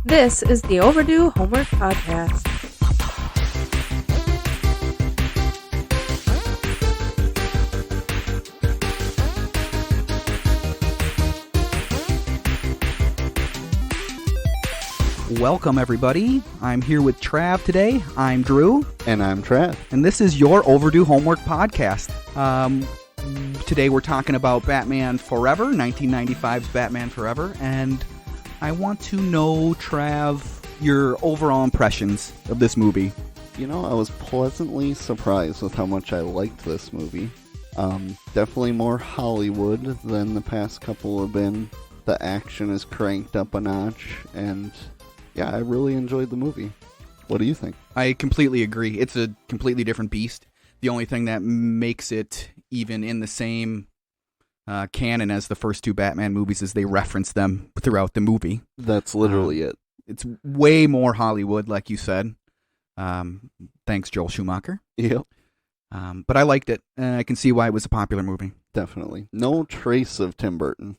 This is the Overdue Homework Podcast. Welcome, everybody. I'm here with Trav today. I'm Drew. And I'm Trav. And this is your Overdue Homework Podcast. Today we're talking about Batman Forever, 1995's Batman Forever. And I want to know, Trav, your overall impressions of this movie. You know, I was pleasantly surprised with how much I liked this movie. Definitely more Hollywood than the past couple have been. The action is cranked up a notch, and yeah, I really enjoyed the movie. What do you think? I completely agree. It's a completely different beast. The only thing that makes it even in the same canon as the first two Batman movies is they reference them throughout the movie. That's literally it. It's way more Hollywood, like you said. Thanks, Joel Schumacher. Yep. But I liked it, and I can see why it was a popular movie. Definitely. No trace of Tim Burton.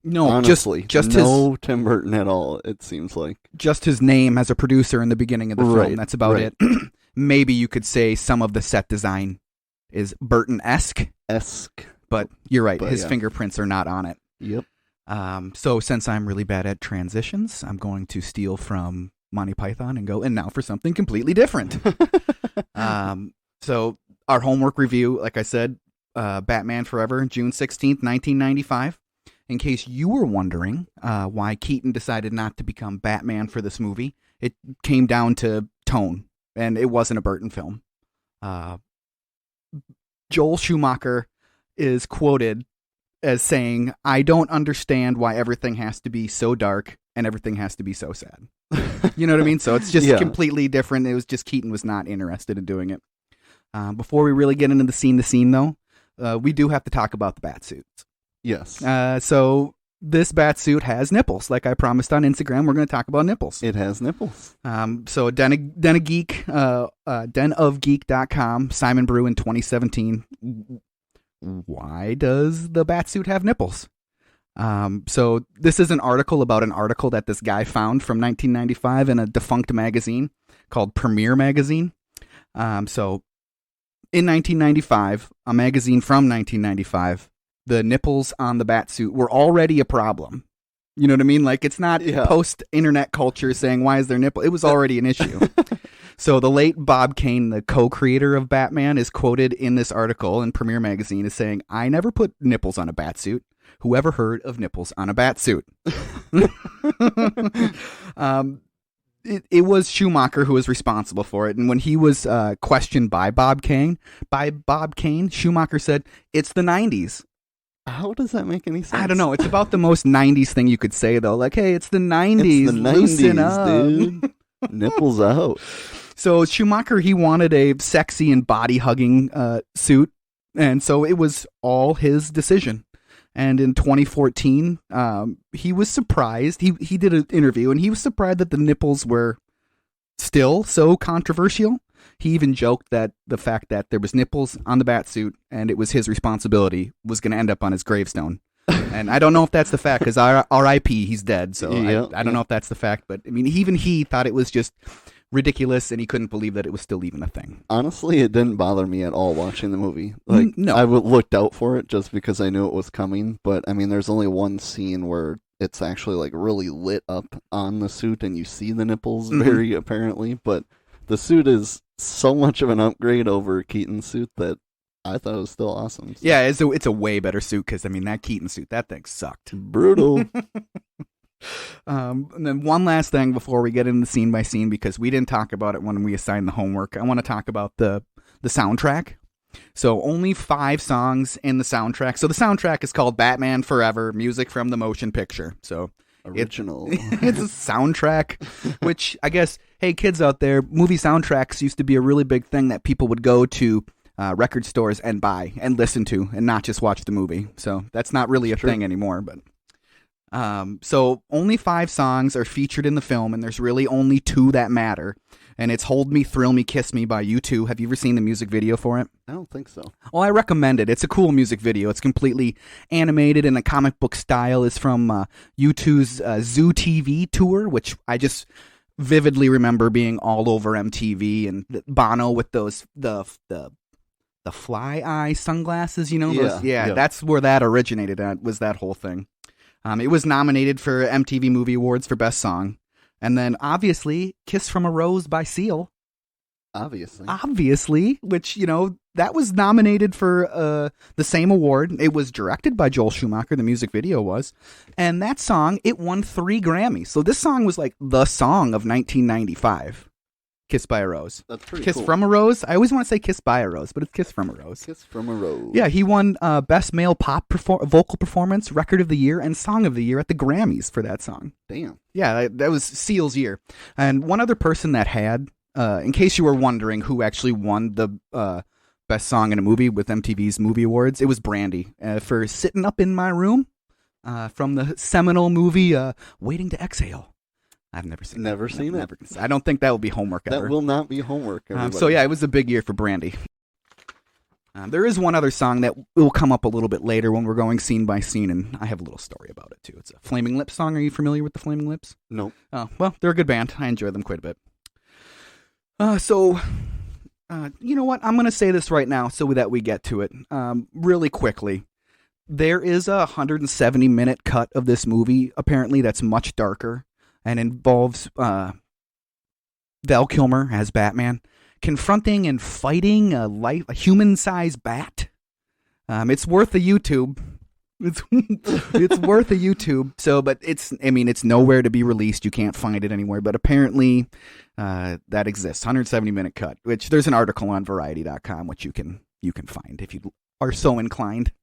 No, honestly, just no his, Tim Burton at all, it seems like. Just his name as a producer in the beginning of the film. That's about it. Maybe you could say some of the set design is Burton-esque. But you're right, his fingerprints are not on it. Yep. So since I'm really bad at transitions, I'm going to steal from Monty Python and go, and now for something completely different. So our homework review, like I said, Batman Forever, June 16th, 1995. In case you were wondering why Keaton decided not to become Batman for this movie, it came down to tone, and it wasn't a Burton film. Joel Schumacher is quoted as saying, "I don't understand why everything has to be so dark and everything has to be so sad." You know what I mean? So it's just completely different. It was just Keaton was not interested in doing it. Before we really get into the scene though, we do have to talk about the bat suits. Yes. So this bat suit has nipples. Like I promised on Instagram, we're going to talk about nipples. It has nipples. So denofgeek.com, Simon Brew in 2017. Why does the bat suit have nipples? So this is an article about an article that this guy found from 1995 in a defunct magazine called Premiere Magazine. So in 1995, a magazine from 1995, the nipples on the bat suit were already a problem. You know what I mean? Like, it's not post-internet culture saying, why is there nipple? It was already an issue. So the late Bob Kane, the co-creator of Batman, is quoted in this article in Premiere Magazine as saying, "I never put nipples on a bat suit. Whoever heard of nipples on a bat suit?" It was Schumacher who was responsible for it. And when he was questioned by Bob Kane, Schumacher said, "It's the 90s. How does that make any sense? I don't know. It's about the most 90s thing you could say, though. Like, hey, it's the 90s. It's the 90s, loosen up. dude. Nipples out. So Schumacher, he wanted a sexy and body-hugging suit, and so it was all his decision. And in 2014, he was surprised. He did an interview, and he was surprised that the nipples were still so controversial. He even joked that the fact that there was nipples on the bat suit and it was his responsibility was going to end up on his gravestone. And I don't know if that's the fact, because R.I.P., he's dead. So I don't know if that's the fact. But I mean, even he thought it was just ridiculous, and he couldn't believe that it was still even a thing. Honestly, it didn't bother me at all watching the movie. No. I looked out for it just because I knew it was coming. But I mean, there's only one scene where it's actually like really lit up on the suit, and you see the nipples very apparently. But the suit is so much of an upgrade over Keaton's suit that I thought it was still awesome. So. Yeah, it's a way better suit, because I mean, that Keaton suit, that thing sucked. Brutal. And then one last thing before we get into scene by scene, because we didn't talk about it when we assigned the homework. I want to talk about the soundtrack. So only 5 songs in the soundtrack. So the soundtrack is called Batman Forever, music from the motion picture. So original. It's a soundtrack, which I guess, hey, kids out there, movie soundtracks used to be a really big thing that people would go to record stores and buy and listen to, and not just watch the movie. So that's not really a thing anymore. But so only 5 songs are featured in the film, and there's really only 2 that matter. and it's Hold Me, Thrill Me, Kiss Me by U2. Have you ever seen the music video for it? I don't think so. Well, I recommend it. It's a cool music video. It's completely animated in a comic book style. It's from U2's Zoo TV tour, which I just vividly remember being all over MTV, and Bono with those the fly eye sunglasses, you know? Yeah. That's where that originated at, was that whole thing. It was nominated for MTV Movie Awards for Best Song. And then, obviously, Kiss from a Rose by Seal. Obviously, which, you know, that was nominated for the same award. It was directed by Joel Schumacher, the music video was. And that song, it won 3 Grammys. So this song was like the song of 1995. Kiss by a Rose. That's pretty Kiss cool. from a Rose? I always want to say Kiss by a Rose, but it's Kiss from a Rose. Kiss from a Rose. Yeah, he won Best Male Pop Vocal Performance, Record of the Year, and Song of the Year at the Grammys for that song. Damn. Yeah, that was Seal's year. And one other person that had, in case you were wondering who actually won the Best Song in a Movie with MTV's Movie Awards, it was Brandy for Sitting Up in My Room from the seminal movie Waiting to Exhale. I've never seen it. Never seen it. I don't think that will be homework ever. That will not be homework, everybody. So yeah, it was a big year for Brandy. There is one other song that will come up a little bit later when we're going scene by scene, and I have a little story about it too. It's a Flaming Lips song. Are you familiar with the Flaming Lips? Nope. Oh, well, they're a good band. I enjoy them quite a bit. You know what? I'm going to say this right now so that we get to it really quickly. There is a 170-minute cut of this movie, apparently, that's much darker and involves Val Kilmer as Batman confronting and fighting a human-sized bat. It's worth a YouTube. It's worth a YouTube. So, but it's nowhere to be released. You can't find it anywhere. But apparently, that exists. 170-minute cut. Which there's an article on Variety.com which you can find if you are so inclined.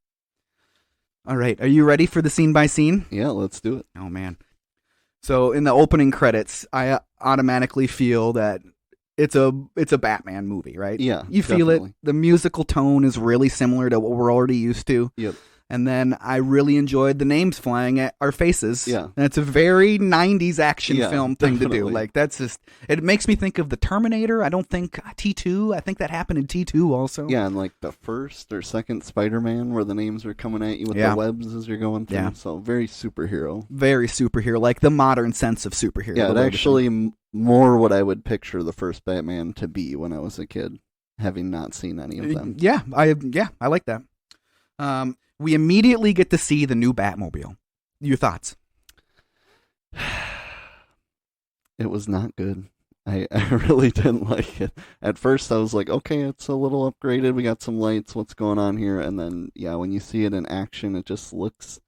All right, are you ready for the scene by scene? Yeah, let's do it. Oh man. So in the opening credits, I automatically feel that it's a Batman movie, right? Yeah, you feel definitely. it. The musical tone is really similar to what we're already used to. Yep. And then I really enjoyed the names flying at our faces. Yeah. And it's a very 90s action film thing to do. definitely. Like, that's just, it makes me think of the Terminator. I don't think T2. I think that happened in T2 also. Yeah, and like the first or second Spider-Man where the names are coming at you with the webs as you're going through. Yeah. So very superhero. Very superhero, like the modern sense of superhero. Yeah, it actually more what I would picture the first Batman to be when I was a kid, having not seen any of them. Yeah, I like that. We immediately get to see the new Batmobile. Your thoughts? It was not good. I really didn't like it. At first I was like, okay, it's a little upgraded. We got some lights. What's going on here? And then, yeah, when you see it in action, it just looks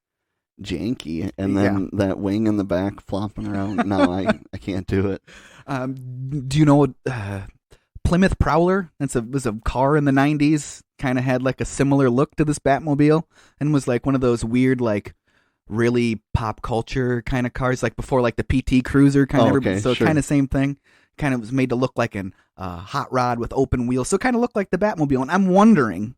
janky. And then that wing in the back flopping around. No, I can't do it. Do you know Plymouth Prowler? Was a car in the 90s. Kind of had like a similar look to this Batmobile and was like one of those weird, like really pop culture kind of cars, like before like the PT Cruiser kind of. Okay, so sure. kind of same thing. Kind of was made to look like an hot rod with open wheels. So kind of looked like the Batmobile. And I'm wondering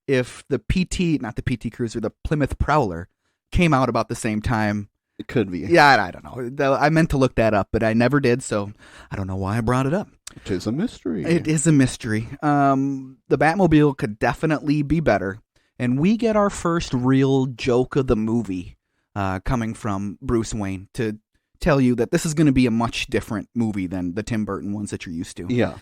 if the PT Cruiser, the Plymouth Prowler came out about the same time. It could be. Yeah, I don't know. I meant to look that up, but I never did, so I don't know why I brought it up. It is a mystery. It is a mystery. The Batmobile could definitely be better, and we get our first real joke of the movie coming from Bruce Wayne to tell you that this is going to be a much different movie than the Tim Burton ones that you're used to. Yeah.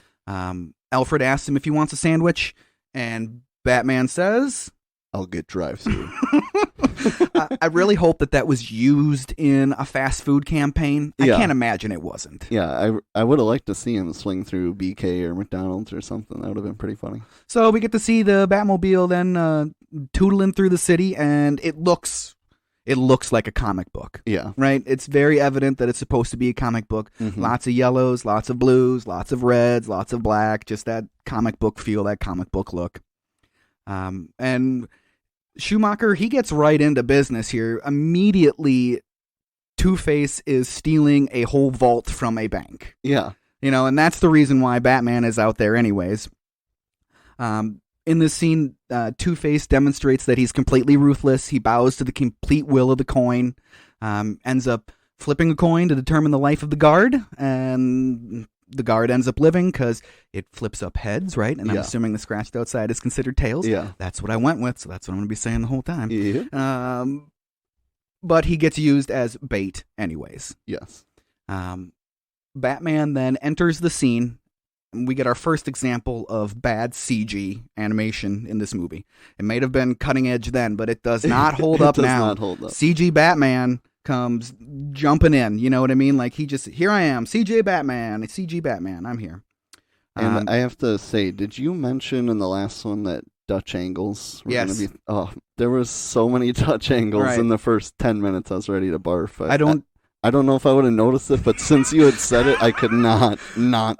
Alfred asks him if he wants a sandwich, and Batman says, I'll get drive-through. I really hope that was used in a fast food campaign. I can't imagine it wasn't. Yeah, I would have liked to see him swing through BK or McDonald's or something. That would have been pretty funny. So we get to see the Batmobile then tootling through the city, and it looks like a comic book. Yeah. Right? It's very evident that it's supposed to be a comic book. Mm-hmm. Lots of yellows, lots of blues, lots of reds, lots of black, just that comic book feel, that comic book look. And Schumacher, he gets right into business here. Immediately, Two-Face is stealing a whole vault from a bank. Yeah. And that's the reason why Batman is out there anyways. In this scene, Two-Face demonstrates that he's completely ruthless. He bows to the complete will of the coin, ends up flipping a coin to determine the life of the guard, and the guard ends up living because it flips up heads, right? And I'm assuming the scratched outside is considered tails. Yeah. That's what I went with, so that's what I'm going to be saying the whole time. Yeah. But he gets used as bait anyways. Yes. Batman then enters the scene. We get our first example of bad CG animation in this movie. It may have been cutting edge then, but it does not hold up now. Not hold up. CG Batman comes jumping in. You know what I mean? Like he just, here I am, CG Batman, I'm here. And I have to say, did you mention in the last one that Dutch angles were going to be... Oh, there was so many Dutch angles in the first 10 minutes. I was ready to barf. I don't know if I would have noticed it, but since you had said it, I could not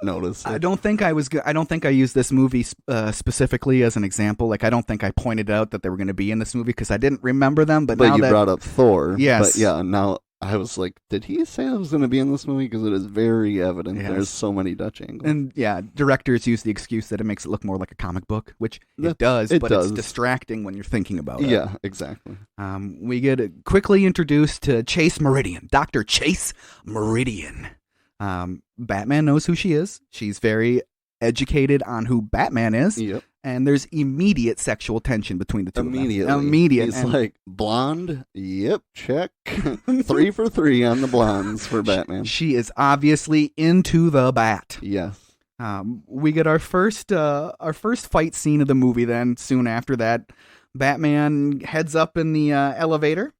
notice it. I don't think I used this movie specifically as an example. Like, I don't think I pointed out that they were going to be in this movie because I didn't remember them. But now you brought up Thor. Yes. But yeah, now I was like, did he say I was going to be in this movie? Because it is very evident. Yes. There's so many Dutch angles. And yeah, directors use the excuse that it makes it look more like a comic book, which it does, but it's distracting when you're thinking about it. Yeah, exactly. We get quickly introduced to Chase Meridian, Dr. Chase Meridian. Batman knows who she is. She's very educated on who Batman is. Yep. And there's immediate sexual tension between the two of them. Immediate. He's like, blonde? Yep, check. 3 for 3 on the blondes for Batman. She is obviously into the bat. Yes. We get our first fight scene of the movie then. Soon after that, Batman heads up in the elevator.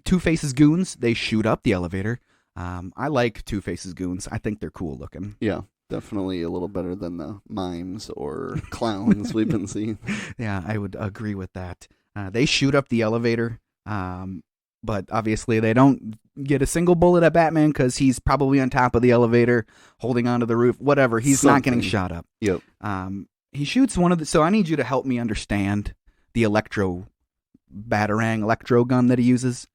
Two-Face's goons, they shoot up the elevator. I like Two-Face's goons. I think they're cool looking. Yeah. Definitely a little better than the mimes or clowns we've been seeing. Yeah, I would agree with that. They shoot up the elevator, but obviously they don't get a single bullet at Batman because he's probably on top of the elevator, holding onto the roof, whatever. He's not getting shot up. Yep. He shoots one of the... So I need you to help me understand the batarang electro gun that he uses.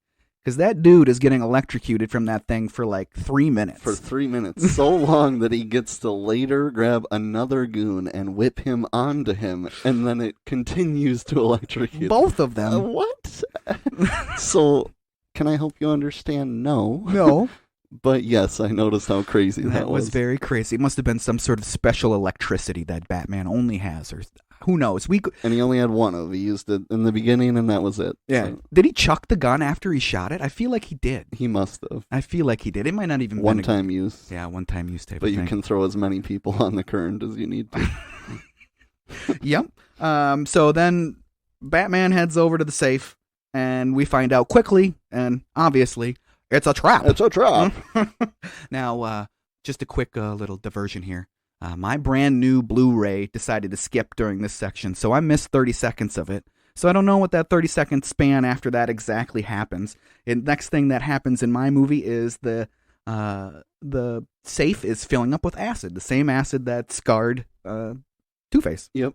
Because that dude is getting electrocuted from that thing for like 3 minutes. For 3 minutes. So long that he gets to later grab another goon and whip him onto him. And then it continues to electrocute. Both of them. What? So, can I help you understand? No. No. But yes, I noticed how crazy that was. That was very crazy. It must have been some sort of special electricity that Batman only has, or who knows? And he only had one of it. He used it in the beginning, and that was it. Yeah. So. Did he chuck the gun after he shot it? I feel like he did. He must have. I feel like he did. It might not even one-time use. Yeah, one-time use type. But you can throw as many people on the current as you need to. Yep. So then Batman heads over to the safe, and we find out quickly and obviously. It's a trap. It's a trap. Now, just a quick little diversion here. My brand new Blu-ray decided to skip during this section, so I missed 30 seconds of it. So I don't know what that 30-second span after that exactly happens. And next thing that happens in my movie is the safe is filling up with acid, the same acid that scarred Two-Face. Yep.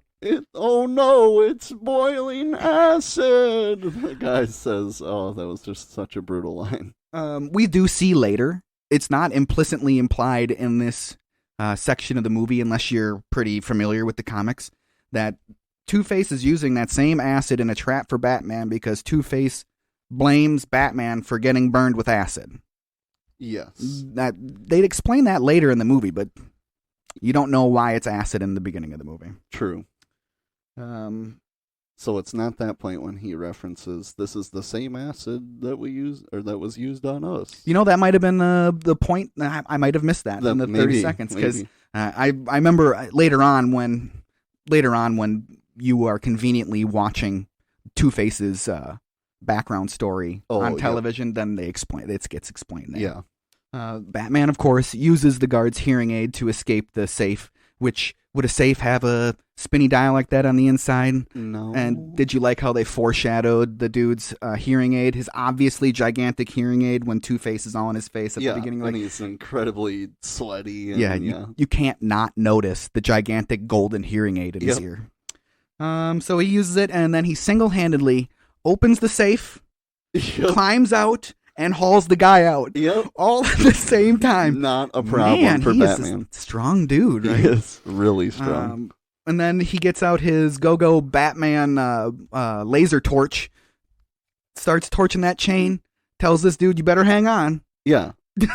Oh no, it's boiling acid. The guy says, oh, that was just such a brutal line. We do see later, it's not implicitly implied in this section of the movie, unless you're pretty familiar with the comics, that Two-Face is using that same acid in a trap for Batman because Two-Face blames Batman for getting burned with acid. Yes. They'd explain that later in the movie, but you don't know why it's acid in the beginning of the movie. True. So it's not that point when he references this is the same acid that we used or that was used on us. You know, that might have been the point. I might have missed that in the 30 seconds because I remember later on when you are conveniently watching Two-Face's background story on television, then it gets explained there. Yeah. Batman, of course, uses the guard's hearing aid to escape the safe, which would a safe have a spinny dial like that on the inside? No. And did you like how they foreshadowed the dude's hearing aid, his obviously gigantic hearing aid when Two-Face is all in his face at the beginning? And he's incredibly sweaty. And, you can't not notice the gigantic golden hearing aid in his ear. So he uses it, and then he single-handedly opens the safe, climbs out, and hauls the guy out. Yep. All at the same time. Not a problem for Batman. Is a strong dude, right? He is really strong. And then he gets out his go-go Batman laser torch, starts torching that chain, tells this dude, you better hang on. Yeah. He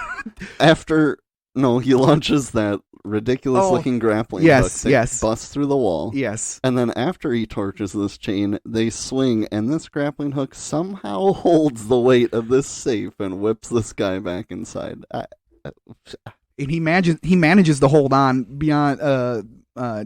launches that ridiculous-looking grappling hook that busts through the wall. Yes. And then after he torches this chain, they swing, and this grappling hook somehow holds the weight of this safe and whips this guy back inside. And he manages to hold on beyond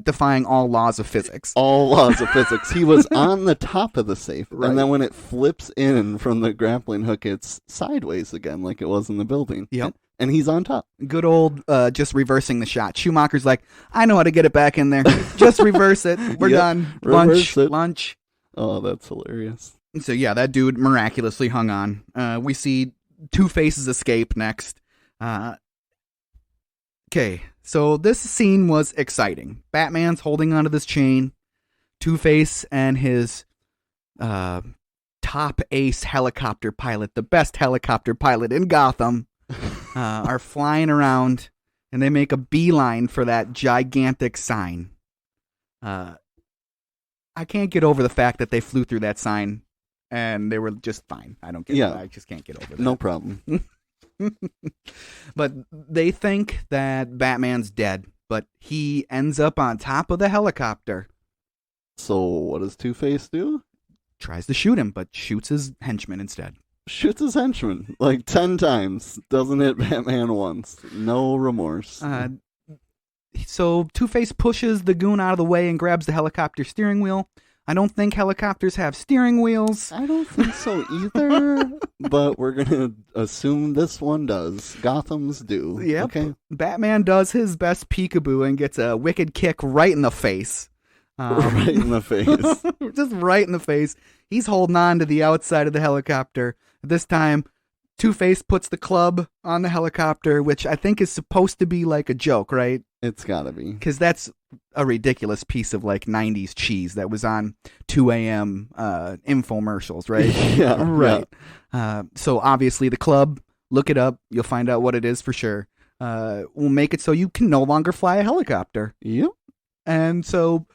defying all laws of physics. All laws of physics. He was on the top of the safe, right. And then when it flips in from the grappling hook, it's sideways again, like it was in the building. Yep. And he's on top. Good old just reversing the shot. Schumacher's like, I know how to get it back in there. Just reverse it. We're done. Lunch. Oh, that's hilarious. So yeah, that dude miraculously hung on. We see Two-Face's escape next. Okay, so this scene was exciting. Batman's holding onto this chain. Two-Face and his top ace helicopter pilot, the best helicopter pilot in Gotham, are flying around, and they make a beeline for that gigantic sign. I can't get over the fact that they flew through that sign, and they were just fine. I just can't get over that. No problem. But they think that Batman's dead, but he ends up on top of the helicopter. So what does Two-Face do? Tries to shoot him, but shoots his henchman instead. Shoots his henchman like 10 times. Doesn't hit Batman once. No remorse. So Two-Face pushes the goon out of the way and grabs the helicopter steering wheel. I don't think helicopters have steering wheels. I don't think so either, but we're going to assume this one does. Gotham's do. Yep. Okay. Batman does his best peekaboo and gets a wicked kick right in the face. Right in the face. Just right in the face. He's holding on to the outside of the helicopter. This time, Two-Face puts the club on the helicopter, which I think is supposed to be like a joke, right? It's gotta be. Because that's a ridiculous piece of like 90s cheese that was on 2 a.m. Infomercials, right? Yeah. Right. Yeah. So obviously the club, look it up. You'll find out what it is for sure. Will make it so you can no longer fly a helicopter. Yep. And so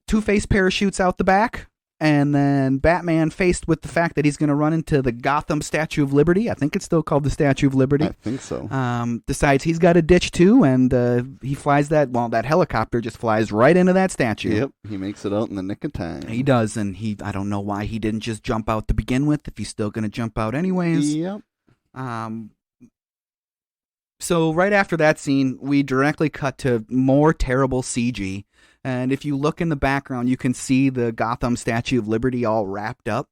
Two-Face parachutes out the back. And then Batman, faced with the fact that he's going to run into the Gotham Statue of Liberty, I think it's still called the Statue of Liberty. I think so. Decides he's got a ditch too, and he flies that helicopter just flies right into that statue. Yep, he makes it out in the nick of time. He does, and I don't know why he didn't just jump out to begin with, if he's still going to jump out anyways. Yep. So right after that scene, we directly cut to more terrible CG. And if you look in the background, you can see the Gotham Statue of Liberty all wrapped up.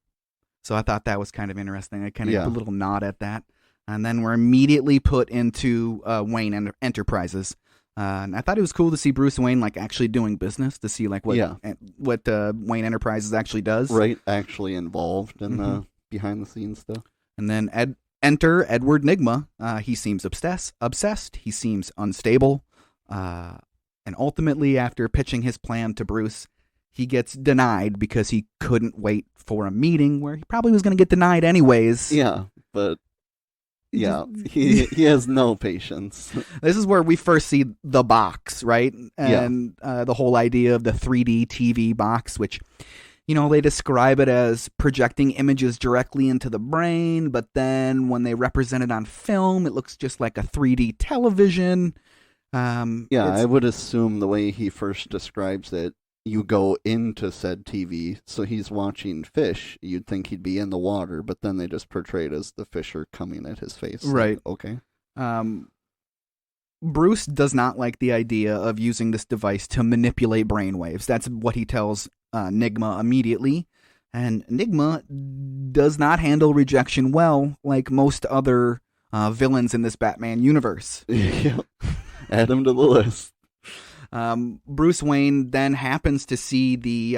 So I thought that was kind of interesting. I kind of a little nod at that. And then we're immediately put into Wayne Enterprises. And I thought it was cool to see Bruce Wayne like actually doing business, to see like what Wayne Enterprises actually does. Right, actually involved in the behind the scenes stuff. And then enter Edward Nygma. He seems obsessed. He seems unstable. And ultimately, after pitching his plan to Bruce, he gets denied because he couldn't wait for a meeting where he probably was going to get denied anyways. Yeah, but yeah, he has no patience. This is where we first see the box, right? And the whole idea of the 3D TV box, which, they describe it as projecting images directly into the brain, but then when they represent it on film, it looks just like a 3D television. I would assume the way he first describes it, you go into said TV, so he's watching fish. You'd think he'd be in the water, but then they just portray it as the fish are coming at his face. Right. Like, okay. Bruce does not like the idea of using this device to manipulate brainwaves. That's what he tells Nygma immediately. And Nygma does not handle rejection well, like most other villains in this Batman universe. Yeah. Add him to the list. Bruce Wayne then happens to see the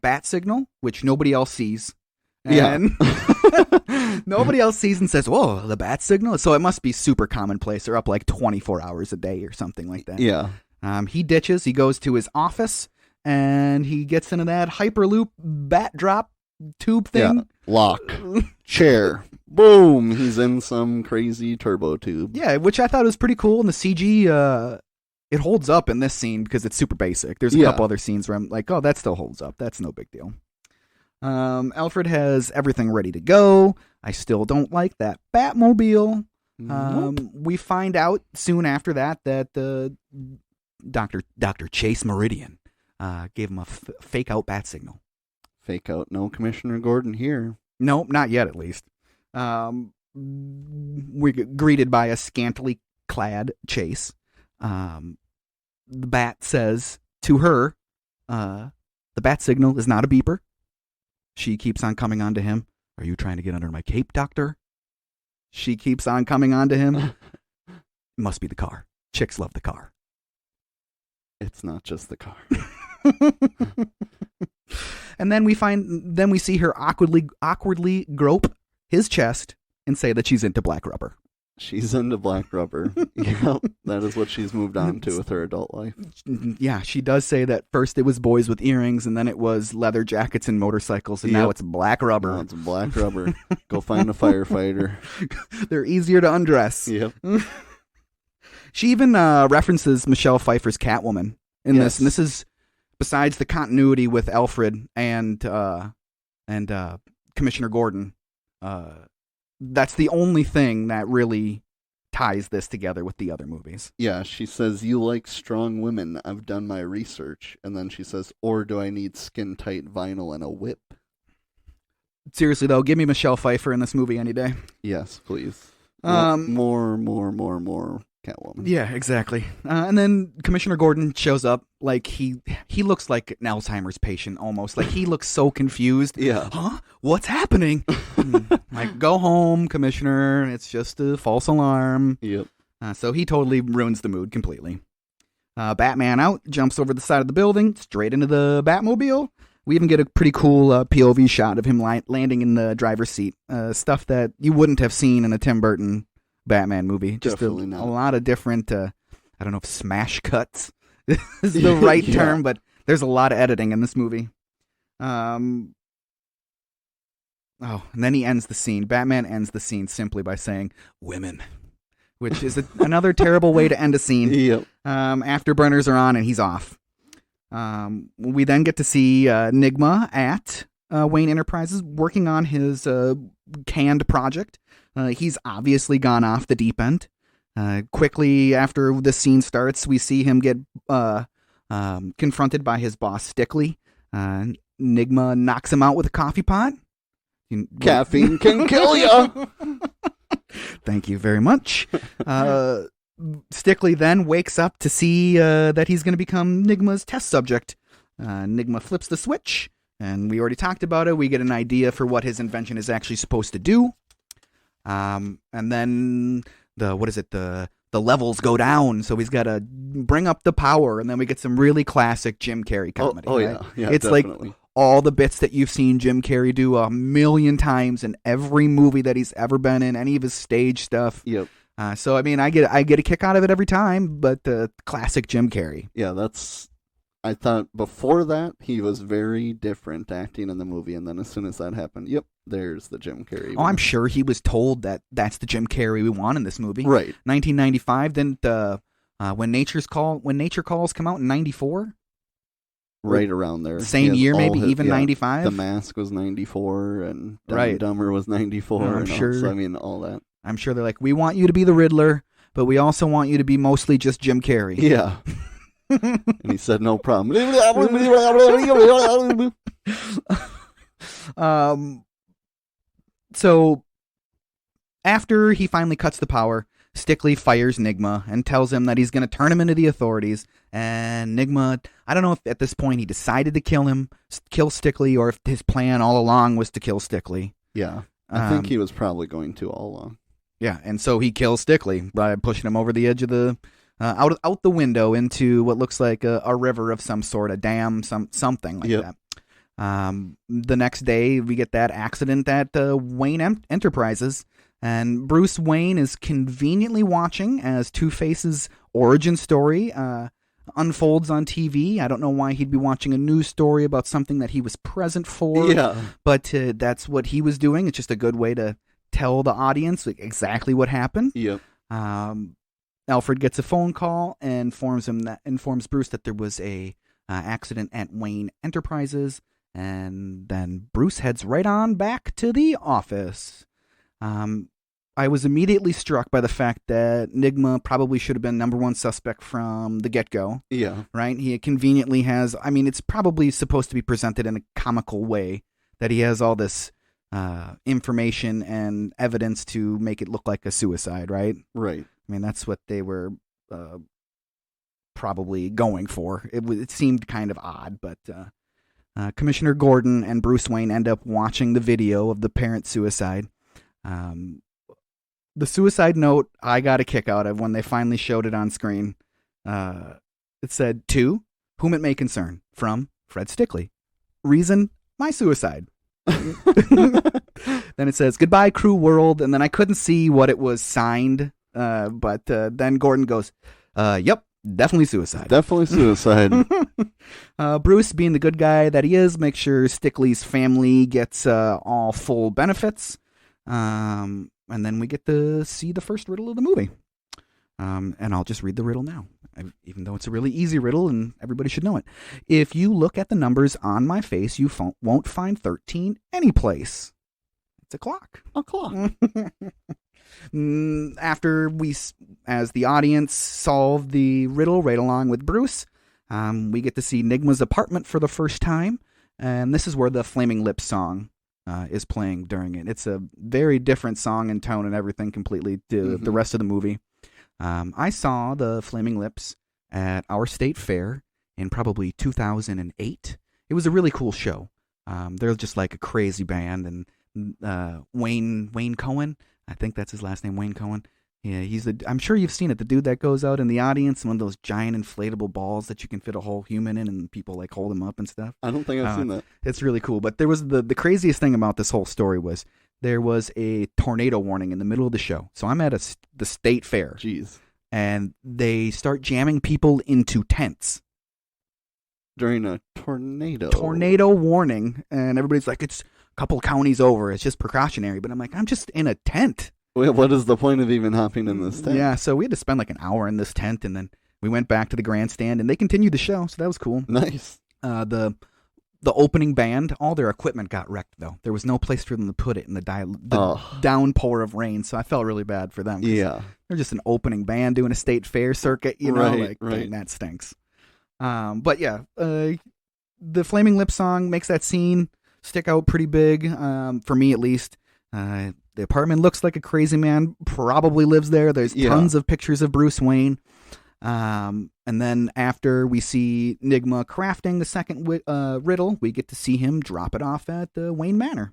bat signal, which nobody else sees. And nobody else sees and says, whoa, the bat signal? So it must be super commonplace. They're up like 24 hours a day or something like that. Yeah. He ditches. He goes to his office, and he gets into that Hyperloop bat drop tube thing. Yeah. Lock. Chair. Boom. He's in some crazy turbo tube. Yeah, which I thought was pretty cool. And the CG, it holds up in this scene because it's super basic. There's a couple other scenes where I'm like, oh, that still holds up. That's no big deal. Alfred has everything ready to go. I still don't like that Batmobile. We find out soon after that the Dr. Chase Meridian gave him a fake out bat signal. Fake out. No Commissioner Gordon here. Nope, not yet at least. We're greeted by a scantily clad Chase. The bat says to her, the bat signal is not a beeper. She keeps on coming on to him. Are you trying to get under my cape, doctor? She keeps on coming on to him. It must be the car. Chicks love the car. It's not just the car. And then we see her awkwardly grope his chest and say that she's into black rubber. She's into black rubber. Yep, that is what she's moved on to with her adult life. Yeah, she does say that first it was boys with earrings, and then it was leather jackets and motorcycles, and now it's black rubber. Now it's black rubber. Go find a firefighter. They're easier to undress. Yep. She even references Michelle Pfeiffer's Catwoman in this, and this is besides the continuity with Alfred and Commissioner Gordon. That's the only thing that really ties this together with the other movies. Yeah, she says, "You like strong women. I've done my research." And then she says, "Or do I need skin-tight vinyl and a whip?" Seriously, though, give me Michelle Pfeiffer in this movie any day. Yes, please. More Catwoman. Yeah, exactly. And then Commissioner Gordon shows up like he looks like an Alzheimer's patient almost. Like he looks so confused. Yeah. Huh? What's happening? Like, go home, Commissioner. It's just a false alarm. Yep. So he totally ruins the mood completely. Batman out, jumps over the side of the building, straight into the Batmobile. We even get a pretty cool POV shot of him landing in the driver's seat. Stuff that you wouldn't have seen in a Tim Burton Batman movie. Just a lot of different, I don't know if smash cuts is the right term, but there's a lot of editing in this movie. And then he ends the scene. Batman ends the scene simply by saying, "Women," which is another terrible way to end a scene. Yep. Afterburners are on and he's off. We then get to see Nigma at Wayne Enterprises working on his canned project. He's obviously gone off the deep end. Quickly after the scene starts, we see him get confronted by his boss, Stickley. Nigma knocks him out with a coffee pot. Caffeine can kill you. Thank you very much. Stickley then wakes up to see that he's going to become Nigma's test subject. Nigma flips the switch, and we already talked about it. We get an idea for what his invention is actually supposed to do. And then the levels go down, so he's got to bring up the power, and then we get some really classic Jim Carrey comedy. Right? Yeah, it's definitely. Like all the bits that you've seen Jim Carrey do 1,000,000 times in every movie that he's ever been in, any of his stage stuff. Yep. So I mean, I get a kick out of it every time, but classic Jim Carrey. Yeah, I thought before that he was very different acting in the movie, and then as soon as that happened, yep, there's the Jim Carrey. Oh, I'm sure he was told that that's the Jim Carrey we want in this movie. Right. 1995. Didn't When Nature Calls come out in 94? Right around there. Same year, maybe even 95. The Mask was 94, and Dumb right. and Dumber was 94. I'm sure. So, I mean, all that. I'm sure they're like, we want you to be the Riddler, but we also want you to be mostly just Jim Carrey. Yeah. And he said, no problem. So after he finally cuts the power, Stickley fires Nigma and tells him that he's going to turn him into the authorities. And Nigma, I don't know if at this point he decided to kill Stickley, or if his plan all along was to kill Stickley. Yeah, I think he was probably going to all along. Yeah, and so he kills Stickley by pushing him over the edge of the out the window into what looks like a river of some sort, a dam, something like that. The next day, we get that accident at Wayne Enterprises, and Bruce Wayne is conveniently watching as Two-Face's origin story unfolds on TV. I don't know why he'd be watching a news story about something that he was present for, but that's what he was doing. It's just a good way to tell the audience exactly what happened. Yep. Alfred gets a phone call and informs Bruce that there was a accident at Wayne Enterprises, and then Bruce heads right on back to the office. I was immediately struck by the fact that Nigma probably should have been number one suspect from the get-go. Yeah. Right? He conveniently has, I mean, it's probably supposed to be presented in a comical way, that he has all this information and evidence to make it look like a suicide, right? Right. I mean, that's what they were probably going for. It seemed kind of odd, but Commissioner Gordon and Bruce Wayne end up watching the video of the parent suicide. The suicide note I got a kick out of when they finally showed it on screen. It said, "To whom it may concern, from Fred Stickley. Reason, my suicide." Then it says, "Goodbye, Crew World," and then I couldn't see what it was signed, but then Gordon goes, "Yep, definitely suicide." Definitely suicide. Bruce, being the good guy that he is, makes sure Stickley's family gets all full benefits. And then we get to see the first riddle of the movie. And I'll just read the riddle now, even though it's a really easy riddle and everybody should know it. If you look at the numbers on my face, you won't find 13 anyplace. It's a clock. A clock. After we, as the audience, solve the riddle right along with Bruce, we get to see Nigma's apartment for the first time. And this is where the Flaming Lips song is playing during it. It's a very different song and tone and everything completely to the rest of the movie. I saw the Flaming Lips at our state fair in probably 2008. It was a really cool show. They're just like a crazy band, and Wayne Cohen, I think that's his last name, Wayne Cohen. Yeah, I'm sure you've seen it. The dude that goes out in the audience, one of those giant inflatable balls that you can fit a whole human in, and people like hold him up and stuff. I don't think I've seen that. It's really cool. But there was the craziest thing about this whole story was there was a tornado warning in the middle of the show. So I'm at the state fair. Jeez. And they start jamming people into tents during a tornado. Tornado warning, and everybody's like, it's a couple counties over. It's just precautionary. But I'm like, I'm just in a tent. Wait, what is the point of even hopping in this tent? Yeah, so we had to spend like an hour in this tent, and then we went back to the grandstand, and they continued the show, so that was cool. Nice. The opening band, all their equipment got wrecked, though. There was no place for them to put it in the downpour of rain, so I felt really bad for them. Yeah. They're just an opening band doing a state fair circuit, you know? Right. Dang, that stinks. But yeah, the Flaming Lip song makes that scene stick out pretty big, for me at least. The apartment looks like a crazy man probably lives there. There's tons of pictures of Bruce Wayne. And then after we see Nigma crafting the second riddle, we get to see him drop it off at the Wayne Manor.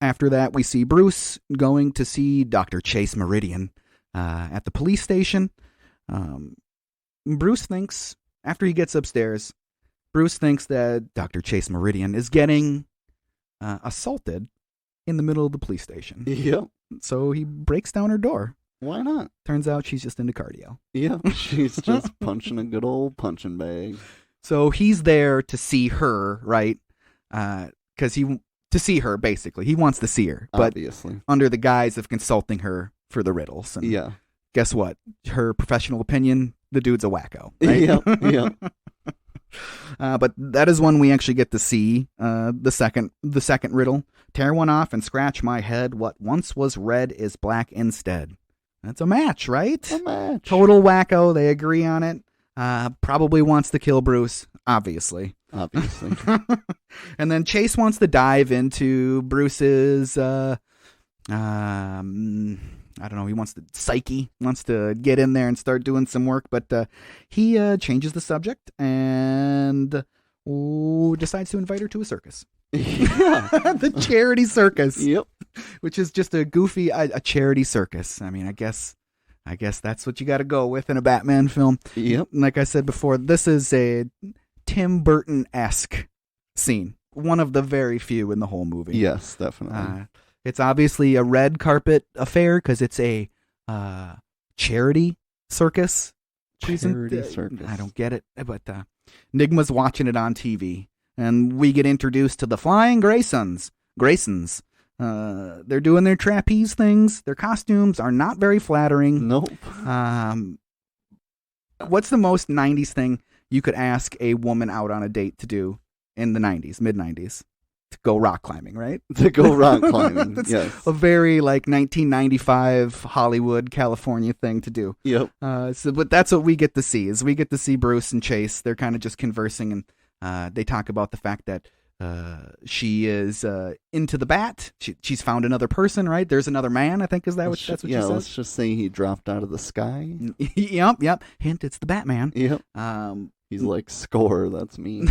After that, we see Bruce going to see Dr. Chase Meridian at the police station. Bruce thinks, after he gets upstairs, Bruce thinks that Dr. Chase Meridian is getting assaulted in the middle of the police station. Yep. So he breaks down her door. Why not? Turns out she's just into cardio. Yeah, she's just punching a good old punching bag. So he's there to see her, right? To see her, basically. He wants to see her. But obviously. Under the guise of consulting her for the riddles. And yeah. Guess what? Her professional opinion, the dude's a wacko. Right? Yeah. But that is when we actually get to see the second riddle. Tear one off and scratch my head. What once was red is black instead. That's a match, right? A match. Total wacko. They agree on it. Probably wants to kill Bruce, obviously. And then Chase wants to dive into Bruce's I don't know, he wants to psyche, wants to get in there and start doing some work, but he changes the subject and decides to invite her to a circus. Yeah. The charity circus. Yep. Which is just a goofy a charity circus. I mean, I guess that's what you got to go with in a Batman film. Yep. Like I said before, this is a Tim Burton-esque scene. One of the very few in the whole movie. Yes, definitely. It's obviously a red carpet affair because it's a charity circus. Circus. I don't get it, but Nigma's watching it on TV, and we get introduced to the Flying Graysons. They're doing their trapeze things. Their costumes are not very flattering. Nope. What's the most 90s thing you could ask a woman out on a date to do in the 90s, mid-90s? to go rock climbing, right? To go rock climbing, That's yes. a very 1995 Hollywood, California thing to do. Yep. But that's what we get to see. Is we get to see Bruce and Chase. They're kind of just conversing, and they talk about the fact that she is into the bat. She's found another person, right? There's another man, I think. Is that what that's what she says? Let's just say he dropped out of the sky. Yep. Hint, it's the Batman. Yep. He's like, score, that's me.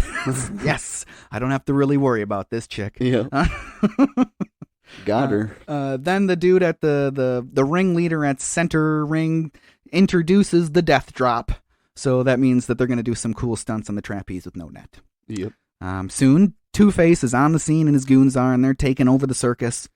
Yes. I don't have to really worry about this chick. Yep. Got her. Then the dude at the ringleader at center ring introduces the death drop. So that means that they're going to do some cool stunts on the trapeze with no net. Yep. Soon, Two-Face is on the scene and his goons are, and they're taking over the circus.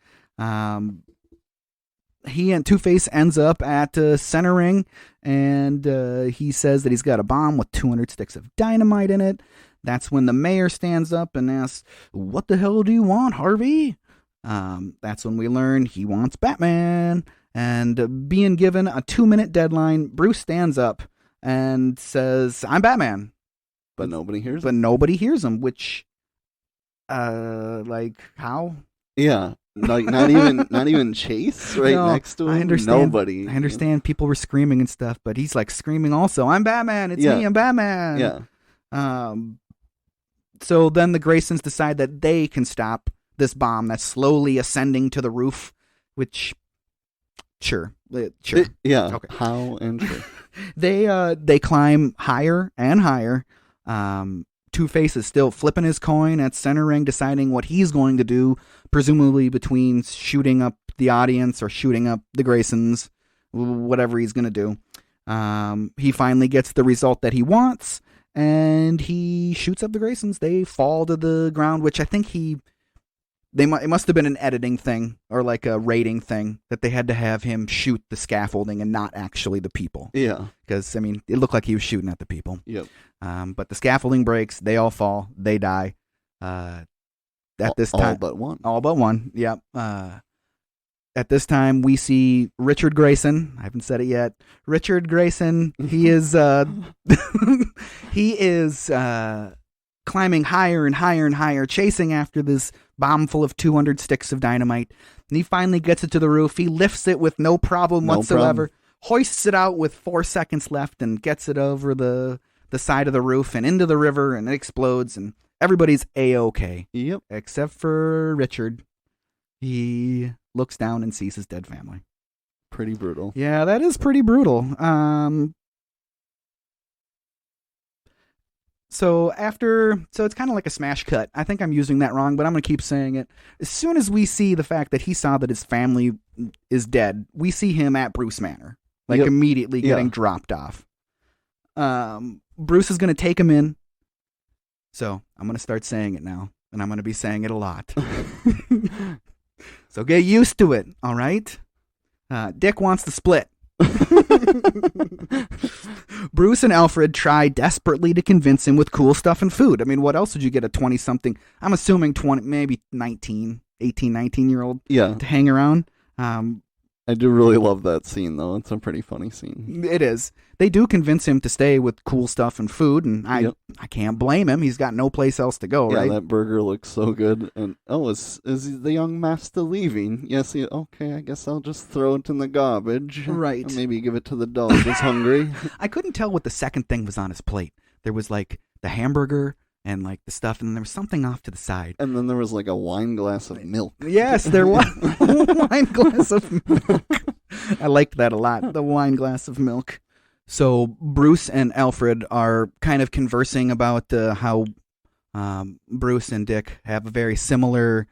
He and Two-Face ends up at center ring, and he says that he's got a bomb with 200 sticks of dynamite in it. That's when the mayor stands up and asks, "What the hell do you want, Harvey?" That's when we learn he wants Batman. And being given a 2-minute deadline, Bruce stands up and says, "I'm Batman." But nobody hears But nobody hears him, which, how? Yeah. Like not even Chase next to him. I understand. Nobody. I understand people were screaming and stuff, but he's like screaming also, "I'm Batman, it's me, I'm Batman." Yeah. So then the Graysons decide that they can stop this bomb that's slowly ascending to the roof, which sure. Yeah. Okay. How and sure. They climb higher and higher. Two-Face is still flipping his coin at center ring, deciding what he's going to do, presumably between shooting up the audience or shooting up the Graysons, whatever he's going to do. He finally gets the result that he wants, and he shoots up the Graysons. They fall to the ground, which I think it must have been an editing thing or like a rating thing that they had to have him shoot the scaffolding and not actually the people. Yeah. Because, it looked like he was shooting at the people. Yep. But the scaffolding breaks. They all fall. They die. This time, all but one. Yep. At this time, we see Richard Grayson. I haven't said it yet. Richard Grayson. He is climbing higher and higher and higher, chasing after this bomb full of 200 sticks of dynamite. And he finally gets it to the roof. He lifts it with no problem whatsoever. Hoists it out with 4 seconds left and gets it over the side of the roof and into the river, and it explodes, and everybody's A-okay. Yep. Except for Richard. He looks down and sees his dead family. Pretty brutal. Yeah, that is pretty brutal. So it's kind of like a smash cut. I think I'm using that wrong, but I'm going to keep saying it. As soon as we see the fact that he saw that his family is dead, we see him at Bruce Manor, immediately getting dropped off. Bruce is going to take him in. So I'm going to start saying it now, and I'm going to be saying it a lot. So get used to it, all right? Dick wants to split. Bruce and Alfred try desperately to convince him with cool stuff and food. What else would you get a 20-something, I'm assuming 20, maybe 18, 19-year-old to hang around? I do really love that scene, though. It's a pretty funny scene. It is. They do convince him to stay with cool stuff and food, and I can't blame him. He's got no place else to go, right? Yeah, that burger looks so good. And is the young master leaving? Yes. Okay, I guess I'll just throw it in the garbage. Right. Or maybe give it to the dog that's hungry. I couldn't tell what the second thing was on his plate. There was the hamburger and the stuff, and then there was something off to the side. And then there was a wine glass of milk. Yes, there was a wine glass of milk. I liked that a lot, the wine glass of milk. So Bruce and Alfred are kind of conversing about how Bruce and Dick have a very similar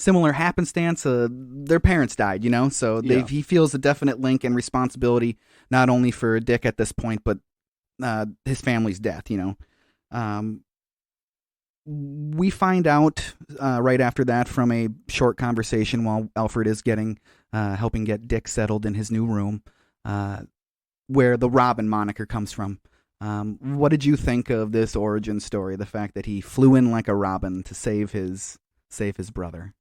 happenstance. Their parents died, so he feels a definite link and responsibility, not only for Dick at this point, but his family's death, We find out right after that from a short conversation while Alfred is helping get Dick settled in his new room, where the Robin moniker comes from. What did you think of this origin story? The fact that he flew in like a robin to save his brother.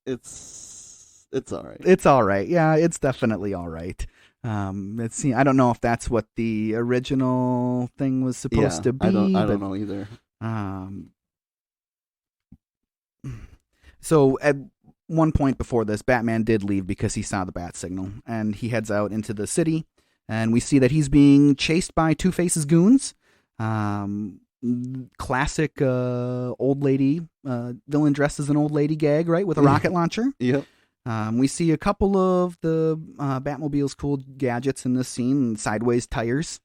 It's all right. It's all right. Yeah, it's definitely all right. I don't know if that's what the original thing was supposed to be. I don't know either. So at one point before this, Batman did leave because he saw the bat signal, and he heads out into the city, and we see that he's being chased by Two-Face's goons. Classic old lady villain dressed as an old lady gag, right, with a rocket launcher. Yep. We see a couple of the Batmobile's cool gadgets in this scene, sideways tires,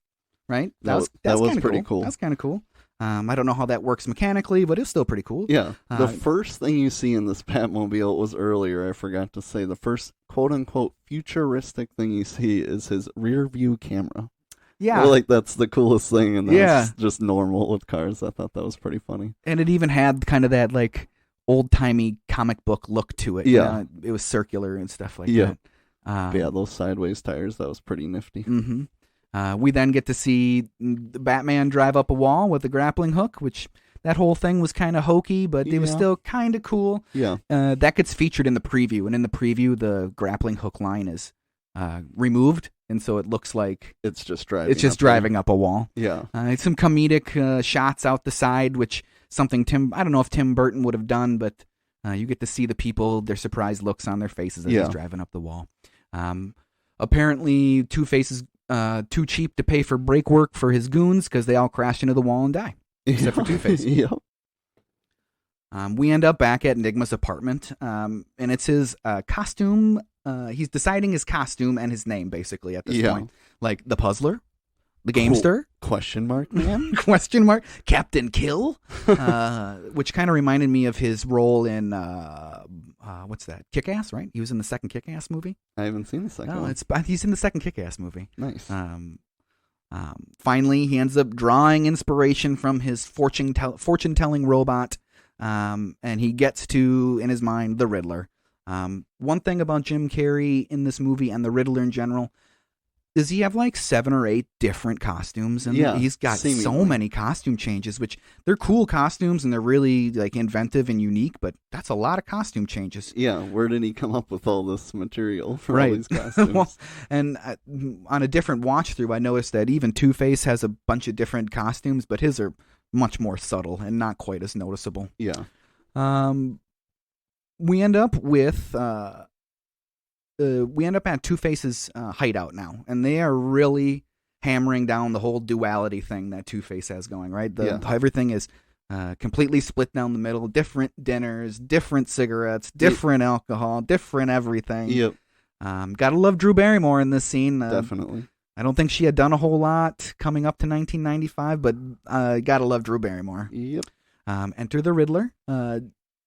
right? That was pretty cool. That's kind of cool. I don't know how that works mechanically, but it's still pretty cool. Yeah. The first thing you see in this Batmobile was earlier, I forgot to say, the first quote-unquote futuristic thing you see is his rear view camera. Yeah. Like, that's the coolest thing, and that's just normal with cars. I thought that was pretty funny. And it even had kind of that, like, old-timey comic book look to it. Yeah. It was circular and stuff like that. Yeah, those sideways tires, that was pretty nifty. Mm-hmm. We then get to see the Batman drive up a wall with a grappling hook, which that whole thing was kind of hokey, but it was still kind of cool. Yeah. That gets featured in the preview, and in the preview, the grappling hook line is removed, and so it looks like it's just driving up a wall. Yeah. Some comedic shots out the side, which something I don't know if Tim Burton would have done, but you get to see the people, their surprised looks on their faces as he's driving up the wall. Apparently, Two-Face is too cheap to pay for brake work for his goons because they all crash into the wall and die, except for Two-Face. Yeah. We end up back at Enigma's apartment, and it's his costume. He's deciding his costume and his name, basically, at this point. Like the Puzzler, the Gamester. Question mark, man? Question mark. Captain Kill, which kind of reminded me of his role in, what's that? Kick-Ass, right? He was in the second Kick-Ass movie. I haven't seen the second one. He's in the second Kick-Ass movie. Nice. Finally, he ends up drawing inspiration from his fortune-telling robot, and he gets to, in his mind, the Riddler. One thing about Jim Carrey in this movie and the Riddler in general is he have like 7 or 8 different costumes, and he's got so many costume changes, which they're cool costumes and they're really like inventive and unique, but that's a lot of costume changes. Yeah, where did he come up with all this material for all these costumes? Well, and on a different watch through, I noticed that even Two-Face has a bunch of different costumes, but his are much more subtle and not quite as noticeable. Yeah. We end up at Two-Face's hideout now, and they are really hammering down the whole duality thing that Two-Face has going, right? Everything is completely split down the middle, different dinners, different cigarettes, different alcohol, different everything. Yep. Gotta love Drew Barrymore in this scene. Definitely. I don't think she had done a whole lot coming up to 1995, but gotta love Drew Barrymore. Yep. Enter the Riddler.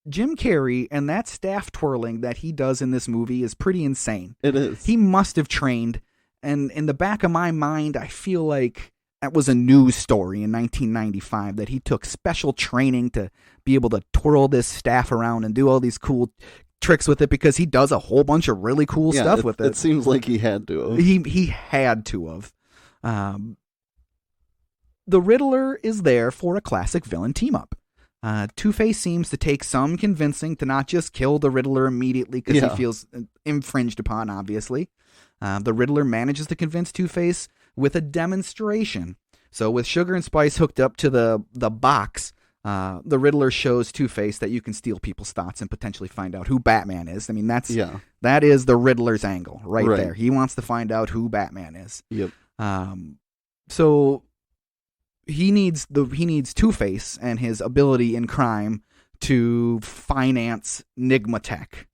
Jim Carrey and that staff twirling that he does in this movie is pretty insane. It is. He must have trained, and in the back of my mind, I feel like that was a news story in 1995 that he took special training to be able to twirl this staff around and do all these cool tricks with it, because he does a whole bunch of really cool stuff with it. It seems like he had to have. He had to have. The Riddler is there for a classic villain team-up. Two-Face seems to take some convincing to not just kill the Riddler immediately because he feels infringed upon, obviously. The Riddler manages to convince Two-Face with a demonstration. So with Sugar and Spice hooked up to the box, the Riddler shows Two-Face that you can steal people's thoughts and potentially find out who Batman is. I mean, that is the Riddler's angle right there. He wants to find out who Batman is. Yep. So he needs Two-Face and his ability in crime to finance Nigma Tech,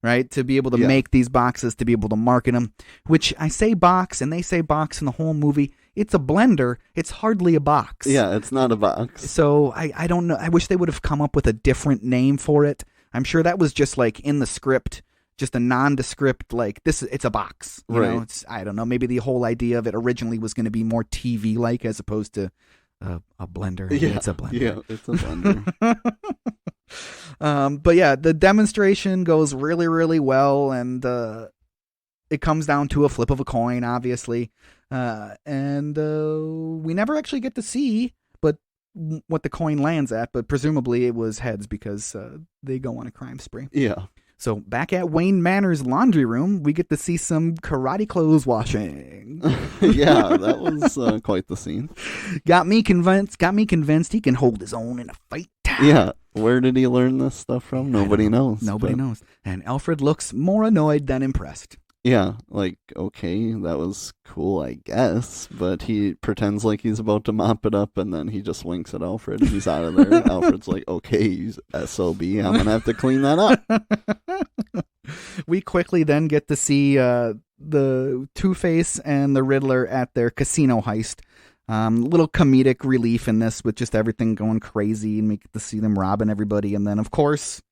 right? To be able to make these boxes, to be able to market them, which I say box and they say box in the whole movie. It's a blender. It's hardly a box. Yeah, it's not a box. So I don't know. I wish they would have come up with a different name for it. I'm sure that was just like in the script, just a nondescript, like this. It's a box. You know? I don't know. Maybe the whole idea of it originally was going to be more TV-like as opposed to a blender. Yeah, it's a blender. Yeah, it's a blender. But yeah, the demonstration goes really, really well, and it comes down to a flip of a coin, obviously, and we never actually get to see what the coin lands at, but presumably it was heads because they go on a crime spree. Yeah. So back at Wayne Manor's laundry room, we get to see some karate clothes washing. Yeah, that was quite the scene. Got me convinced he can hold his own in a fight. Yeah. Where did he learn this stuff from? Nobody knows. Nobody knows. And Alfred looks more annoyed than impressed. Yeah, like, okay, that was cool, I guess, but he pretends like he's about to mop it up, and then he just winks at Alfred. He's out of there. Alfred's like, okay, SOB, I'm going to have to clean that up. We quickly then get to see the Two-Face and the Riddler at their casino heist. Little comedic relief in this with just everything going crazy, and we get to see them robbing everybody, and then, of course,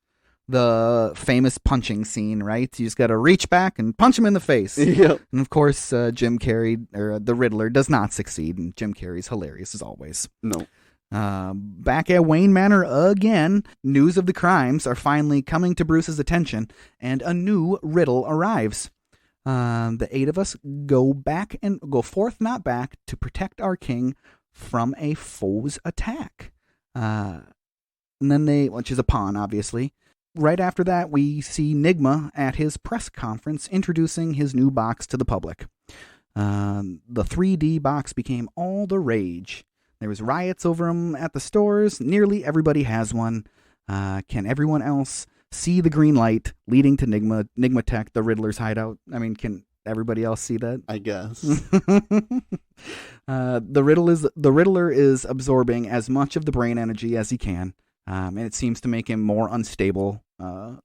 the famous punching scene, right? You just got to reach back and punch him in the face. Yep. And of course, Jim Carrey, or the Riddler, does not succeed, and Jim Carrey's hilarious as always. No. Back at Wayne Manor again, news of the crimes are finally coming to Bruce's attention, and a new riddle arrives. The 8 of us go forth, not back, to protect our king from a foe's attack. And then which is a pawn, obviously. Right after that, we see Nigma at his press conference introducing his new box to the public. The 3D box became all the rage. There was riots over them at the stores. Nearly everybody has one. Can everyone else see the green light leading to Nigma Tech, the Riddler's hideout? I mean, can everybody else see that? I guess. The Riddler is absorbing as much of the brain energy as he can. And it seems to make him more unstable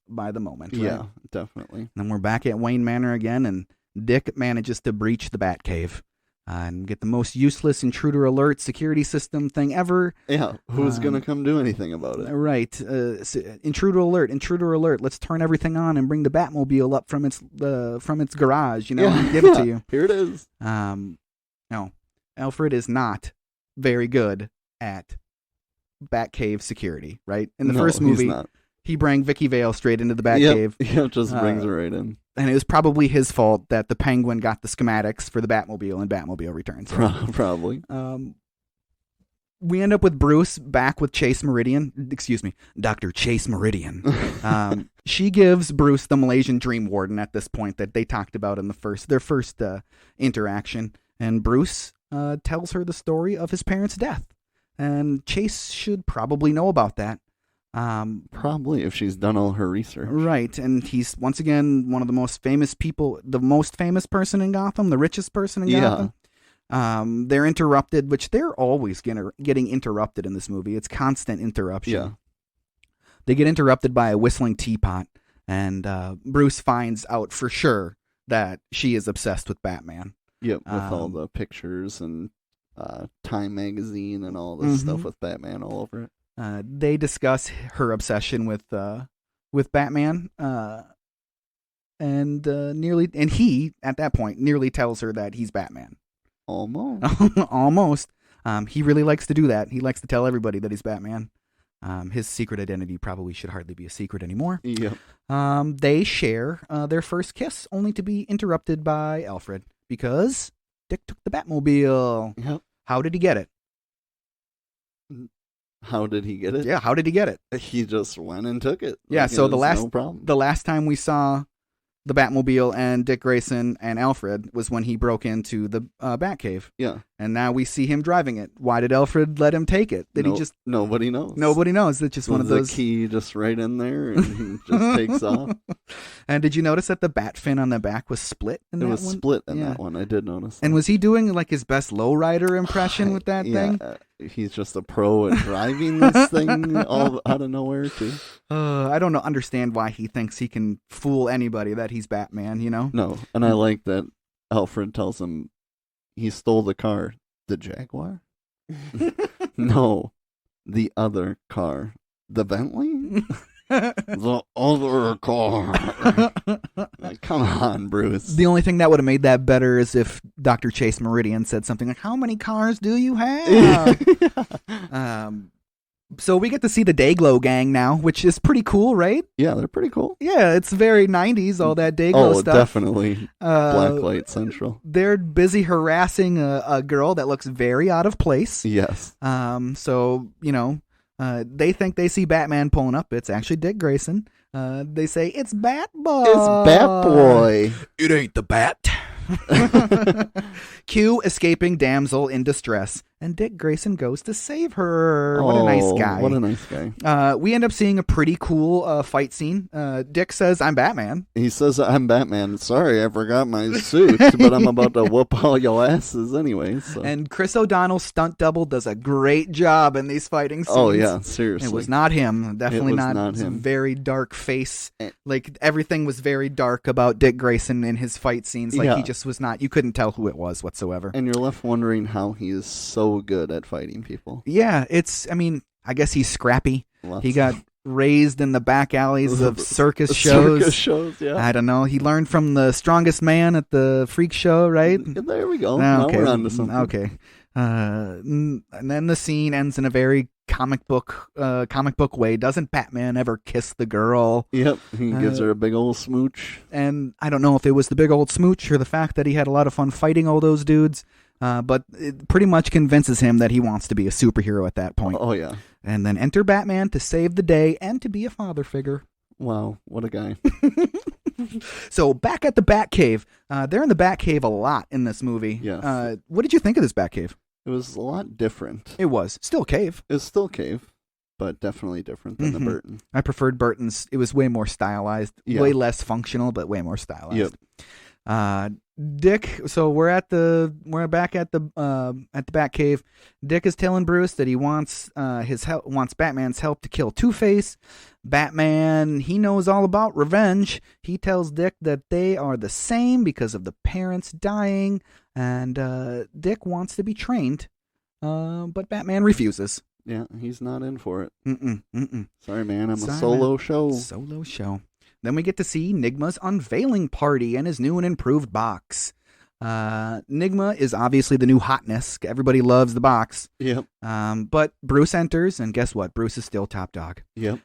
by the moment. Right? Yeah, definitely. And we're back at Wayne Manor again, and Dick manages to breach the Batcave and get the most useless intruder alert security system thing ever. Yeah, who's going to come do anything about it? Right. Intruder alert. Let's turn everything on and bring the Batmobile up from its garage, and give it to you. Here it is. No, Alfred is not very good at Batcave security, right? In the first movie, he brought Vicky Vale straight into the Batcave. Yep, just brings her right in. And it was probably his fault that the Penguin got the schematics for the Batmobile and Batmobile Returns. Probably. We end up with Bruce back with Chase Meridian. Excuse me, Dr. Chase Meridian. She gives Bruce the Malaysian Dream Warden at this point that they talked about in their first interaction. And Bruce tells her the story of his parents' death. And Chase should probably know about that. Probably, if she's done all her research. Right, and he's, once again, one of the most famous people, the most famous person in Gotham, the richest person in Gotham. They're interrupted, which they're always getting interrupted in this movie. It's constant interruption. Yeah. They get interrupted by a whistling teapot, and Bruce finds out for sure that she is obsessed with Batman. Yep, with all the pictures and Time magazine and all this stuff with Batman all over it. They discuss her obsession with Batman, and he at that point nearly tells her that he's Batman. Almost. He really likes to do that. He likes to tell everybody that he's Batman. His secret identity probably should hardly be a secret anymore. Yep. They share their first kiss, only to be interrupted by Alfred because Dick took the Batmobile. Yep. How did he get it? How did he get it? Yeah, how did he get it? He just went and took it. Yeah, so the no last time we saw the Batmobile and Dick Grayson and Alfred was when he broke into the Batcave. Yeah. And now we see him driving it. Why did Alfred let him take it? He just... Nobody knows. Nobody knows. It's just one of those... the key just right in there and he just takes off. And did you notice that the bat fin on the back was split in that one? It was split in that one. I did notice that. And was he doing like his best lowrider impression with that thing? He's just a pro at driving this thing all out of nowhere, too. I don't understand why he thinks he can fool anybody that he's Batman, you know? No, and I like that Alfred tells him he stole the car. The Jaguar? No, the other car. The Bentley? The other car. Like, come on, Bruce. The only thing that would have made that better is if Dr. Chase Meridian said something like, "How many cars do you have?" So we get to see the Dayglow gang now, which is pretty cool, right? Yeah, they're pretty cool. Yeah, it's very 90s, all that Dayglow stuff. Oh, definitely. Blacklight Central. They're busy harassing a girl that looks very out of place. Yes. So, they think they see Batman pulling up. It's actually Dick Grayson. They say, "It's Batboy." It's Batboy. It ain't the Bat. Cue escaping damsel in distress and Dick Grayson goes to save her. What a nice guy. What a nice guy. We end up seeing a pretty cool fight scene. Dick says, "I'm Batman." He says, "I'm Batman. Sorry, I forgot my suit, but I'm about to whoop all your asses anyway." So. And Chris O'Donnell's stunt double does a great job in these fighting scenes. Oh, yeah, seriously. It was not him. Definitely not him. Very dark face. Like, everything was very dark about Dick Grayson in his fight scenes. Like, he just was not, you couldn't tell who it was whatsoever. And you're left wondering how he is so good at fighting people. Yeah, I guess he's scrappy. He got raised in the back alleys of circus shows. Circus shows, yeah. I don't know. He learned from the strongest man at the freak show, right? There we go. Okay. Now we're on to something. Okay. And then the scene ends in a very comic book way. Doesn't Batman ever kiss the girl? Yep. He gives her a big old smooch. And I don't know if it was the big old smooch or the fact that he had a lot of fun fighting all those dudes. But it pretty much convinces him that he wants to be a superhero at that point. Oh, yeah. And then enter Batman to save the day and to be a father figure. Wow, what a guy. So back at the Batcave. They're in the Batcave a lot in this movie. Yes. What did you think of this Batcave? It was a lot different. It was. Still a cave. It's still a cave, but definitely different than the Burton. I preferred Burton's. It was way more stylized. Yeah. Way less functional, but way more stylized. Yep. Dick, so we're back at the Batcave. Dick is telling Bruce that he wants wants Batman's help to kill Two-Face. Batman, he knows all about revenge. He tells Dick that they are the same because of the parents dying, and Dick wants to be trained, but Batman refuses. Yeah, he's not in for it. Mm-mm. Sorry, man, I'm a solo show. Solo show. Then we get to see Nigma's unveiling party and his new and improved box. Nigma is obviously the new hotness. Everybody loves the box. Yep. But Bruce enters, and guess what? Bruce is still top dog. Yep.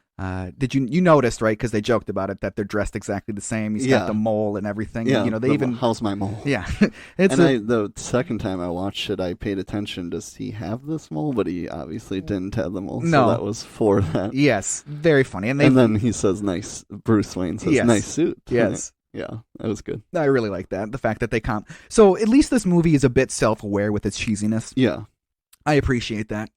Did you noticed, right? Because they joked about it, that they're dressed exactly the same. He's got the mole and everything. Yeah. They even how's my mole? Yeah. The second time I watched it, I paid attention. Does he have this mole? But he obviously didn't have the mole. No. So that was for that. Yes. Very funny. And then he says, "Nice." Bruce Wayne says, yes. "Nice suit." Yes. Yeah, that was good. I really like that. The fact that they So at least this movie is a bit self-aware with its cheesiness. Yeah. I appreciate that.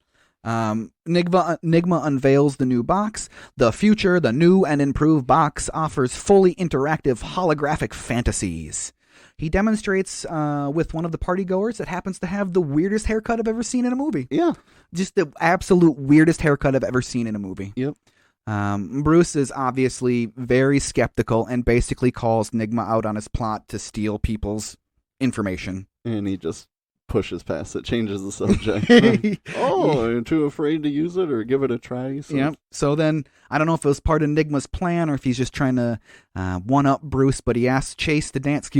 Nigma unveils the new box. The new and improved box offers fully interactive holographic fantasies. He demonstrates with one of the partygoers that happens to have the weirdest haircut I've ever seen in a movie. Yeah. Just the absolute weirdest haircut I've ever seen in a movie. Yep. Bruce is obviously very skeptical and basically calls Nigma out on his plot to steal people's information. And he just pushes past it, changes the subject. You're too afraid to use it or give it a try? So. Yep. So then, I don't know if it was part of Nigma's plan or if he's just trying to one-up Bruce, but he asks Chase to dance,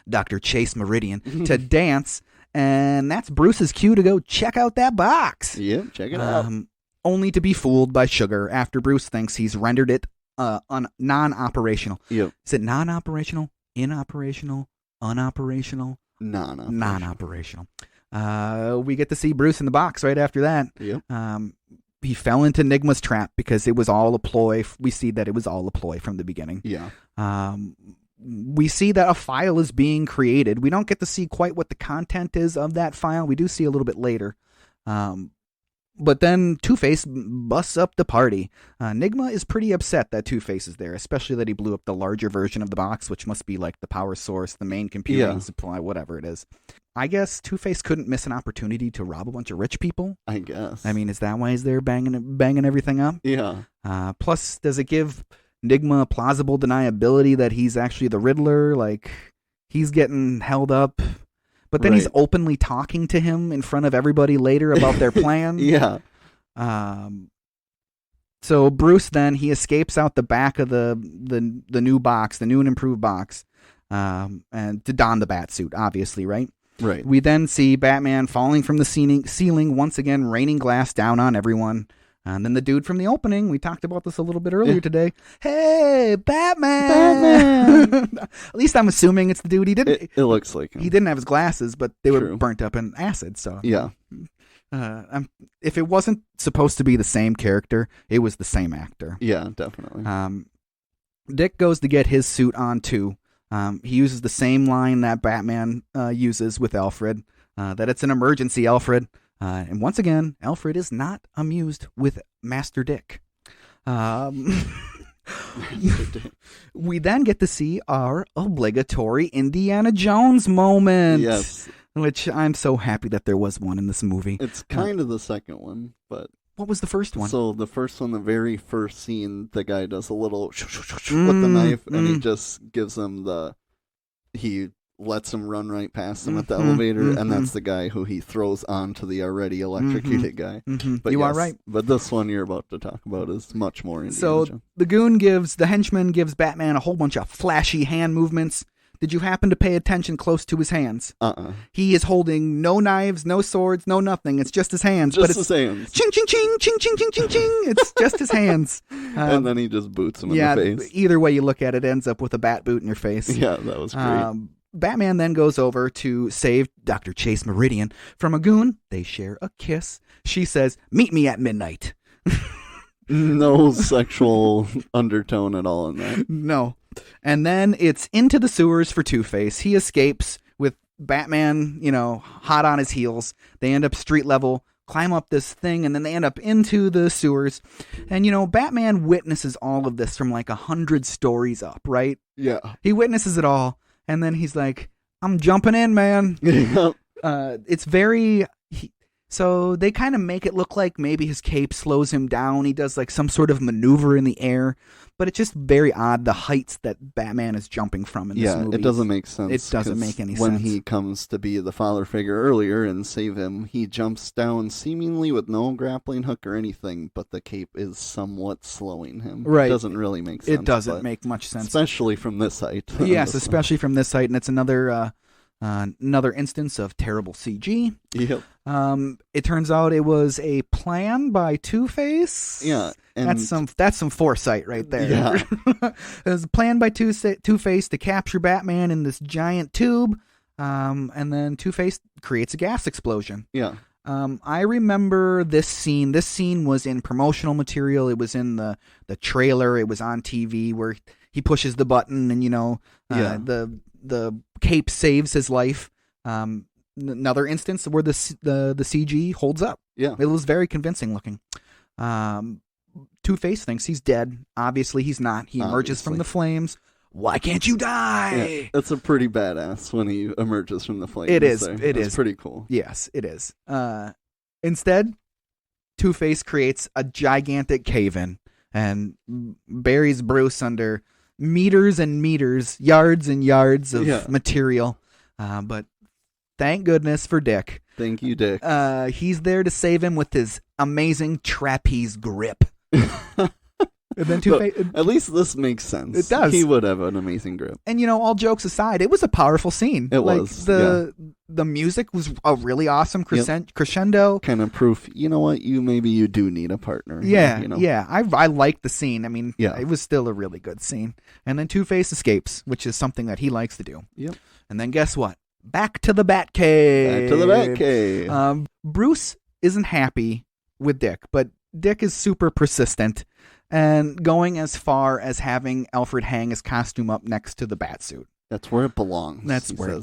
Dr. Chase Meridian, to dance, and that's Bruce's cue to go check out that box. Yep, check it out. Only to be fooled by Sugar after Bruce thinks he's rendered it non-operational. Yep. Is it non-operational, inoperational, unoperational? Non-operational. We get to see Bruce in the box right after that. Yep. He fell into Nigma's trap because it was all a ploy. We see that it was all a ploy from the beginning. Yeah. We see that a file is being created. We don't get to see quite what the content is of that file. We do see a little bit later. But then Two-Face busts up the party. Nigma is pretty upset that Two-Face is there, especially that he blew up the larger version of the box, which must be like the power source, the main computing supply, whatever it is. I guess Two-Face couldn't miss an opportunity to rob a bunch of rich people. I guess. I mean, is that why he's there banging everything up? Yeah. Plus, does it give Nigma plausible deniability that he's actually the Riddler? Like, he's getting held up. But then he's openly talking to him in front of everybody later about their plan. Yeah. So Bruce then, he escapes out the back of the new box, the new and improved box, and to don the bat suit, obviously, right? Right. We then see Batman falling from the ceiling, once again raining glass down on everyone. And then the dude from the opening, we talked about this a little bit earlier today. Hey, Batman! At least I'm assuming it's the dude. He didn't. It looks like him. He didn't have his glasses, but they were burnt up in acid. So yeah. If it wasn't supposed to be the same character, it was the same actor. Yeah, definitely. Dick goes to get his suit on too. He uses the same line that Batman uses with Alfred, that it's an emergency, Alfred. And once again, Alfred is not amused with Master Dick. We then get to see our obligatory Indiana Jones moment. Yes. Which I'm so happy that there was one in this movie. It's kind of the second one, but... What was the first one? So the first one, the very first scene, the guy does a little with the knife, and he just gives him he lets him run right past him at the elevator, and that's the guy who he throws onto the already electrocuted guy. But you are right. But this one you're about to talk about is much more Indiana Jones. The henchman gives Batman a whole bunch of flashy hand movements. Did you happen to pay attention close to his hands? He is holding no knives, no swords, no nothing. It's just his hands. His hands. Ching, ching, ching, ching, ching, ching, ching, ching. It's just his hands. And then he just boots him in the face. Either way you look at it, ends up with a bat boot in your face. Yeah, that was great. Batman then goes over to save Dr. Chase Meridian from a goon. They share a kiss. She says, "Meet me at midnight." No sexual undertone at all in that. No. And then it's into the sewers for Two-Face. He escapes with Batman, hot on his heels. They end up street level, climb up this thing, and then they end up into the sewers. And, Batman witnesses all of this from like 100 stories up, right? Yeah. He witnesses it all, and then he's like, "I'm jumping in, man." It's very... So they kind of make it look like maybe his cape slows him down. He does like some sort of maneuver in the air, but it's just very odd the heights that Batman is jumping from in this movie. Yeah, it doesn't make sense. It doesn't make any sense. When he comes to be the father figure earlier and save him, he jumps down seemingly with no grappling hook or anything, but the cape is somewhat slowing him. Right. It doesn't really make sense. It doesn't make much sense. Especially from this height. Yes, especially from this height, and it's another instance of terrible CG. Yep. It turns out it was a plan by Two-Face. Yeah. And that's some foresight right there. Yeah. It was a plan by Two-Face to capture Batman in this giant tube, and then Two-Face creates a gas explosion. Yeah. I remember this scene. This scene was in promotional material. It was in the trailer. It was on TV where he pushes the button and, the cape saves his life. Another instance where the CG holds up. Yeah. It was very convincing looking. Two-Face thinks he's dead. Obviously, he's not. He emerges from the flames. "Why can't you die?" Yeah, that's a pretty badass when he emerges from the flames. It is. It's pretty cool. Yes, it is. Instead, Two-Face creates a gigantic cave-in and buries Bruce under meters and meters, yards and yards of material. But thank goodness for Dick. Thank you, Dick. He's there to save him with his amazing trapeze grip. And then at least this makes sense. It does. He would have an amazing grip. And all jokes aside, it was a powerful scene. It was. The music was a really awesome crescendo. Kind of proof. You know what? Maybe you do need a partner. Yeah. Yeah. I liked the scene. I mean, yeah. It was still a really good scene. And then Two-Face escapes, which is something that he likes to do. Yep. And then guess what? Back to the Batcave. Back to the Batcave. Bruce isn't happy with Dick, but Dick is super persistent and going as far as having Alfred hang his costume up next to the Batsuit. That's where it belongs. That's where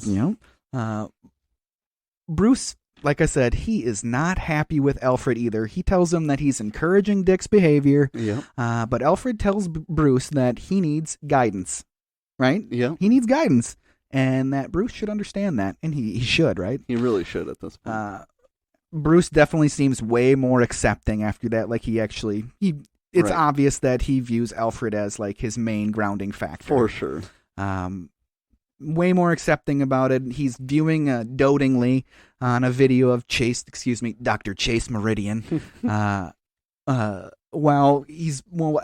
Bruce, like I said, he is not happy with Alfred either. He tells him that he's encouraging Dick's behavior, but Alfred tells Bruce that he needs guidance, right? Yeah. He needs guidance, and that Bruce should understand that, and he should, right? He really should at this point. Bruce definitely seems way more accepting after that. Like it's obvious that he views Alfred as like his main grounding factor. For sure. Way more accepting about it. He's viewing dotingly on a video of Dr. Chase Meridian. While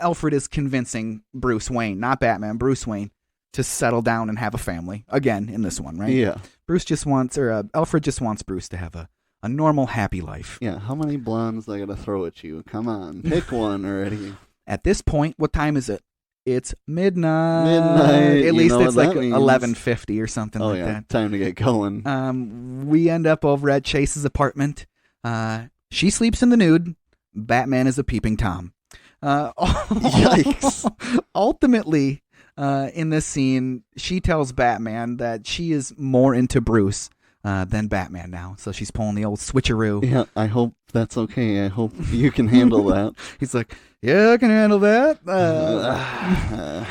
Alfred is convincing Bruce Wayne, not Batman, Bruce Wayne, to settle down and have a family again in this one, right? Yeah. Alfred just wants Bruce to have a normal, happy life. Yeah, how many blondes I gotta throw at you? Come on, pick one already. At this point, what time is it? It's midnight. At least it's like 11:50 or something that. Time to get going. We end up over at Chase's apartment. She sleeps in the nude. Batman is a peeping Tom. Yikes. Ultimately, in this scene, she tells Batman that she is more into Bruce than Batman now. So she's pulling the old switcheroo. Yeah, I hope that's okay. I hope you can handle that. He's like, yeah, I can handle that.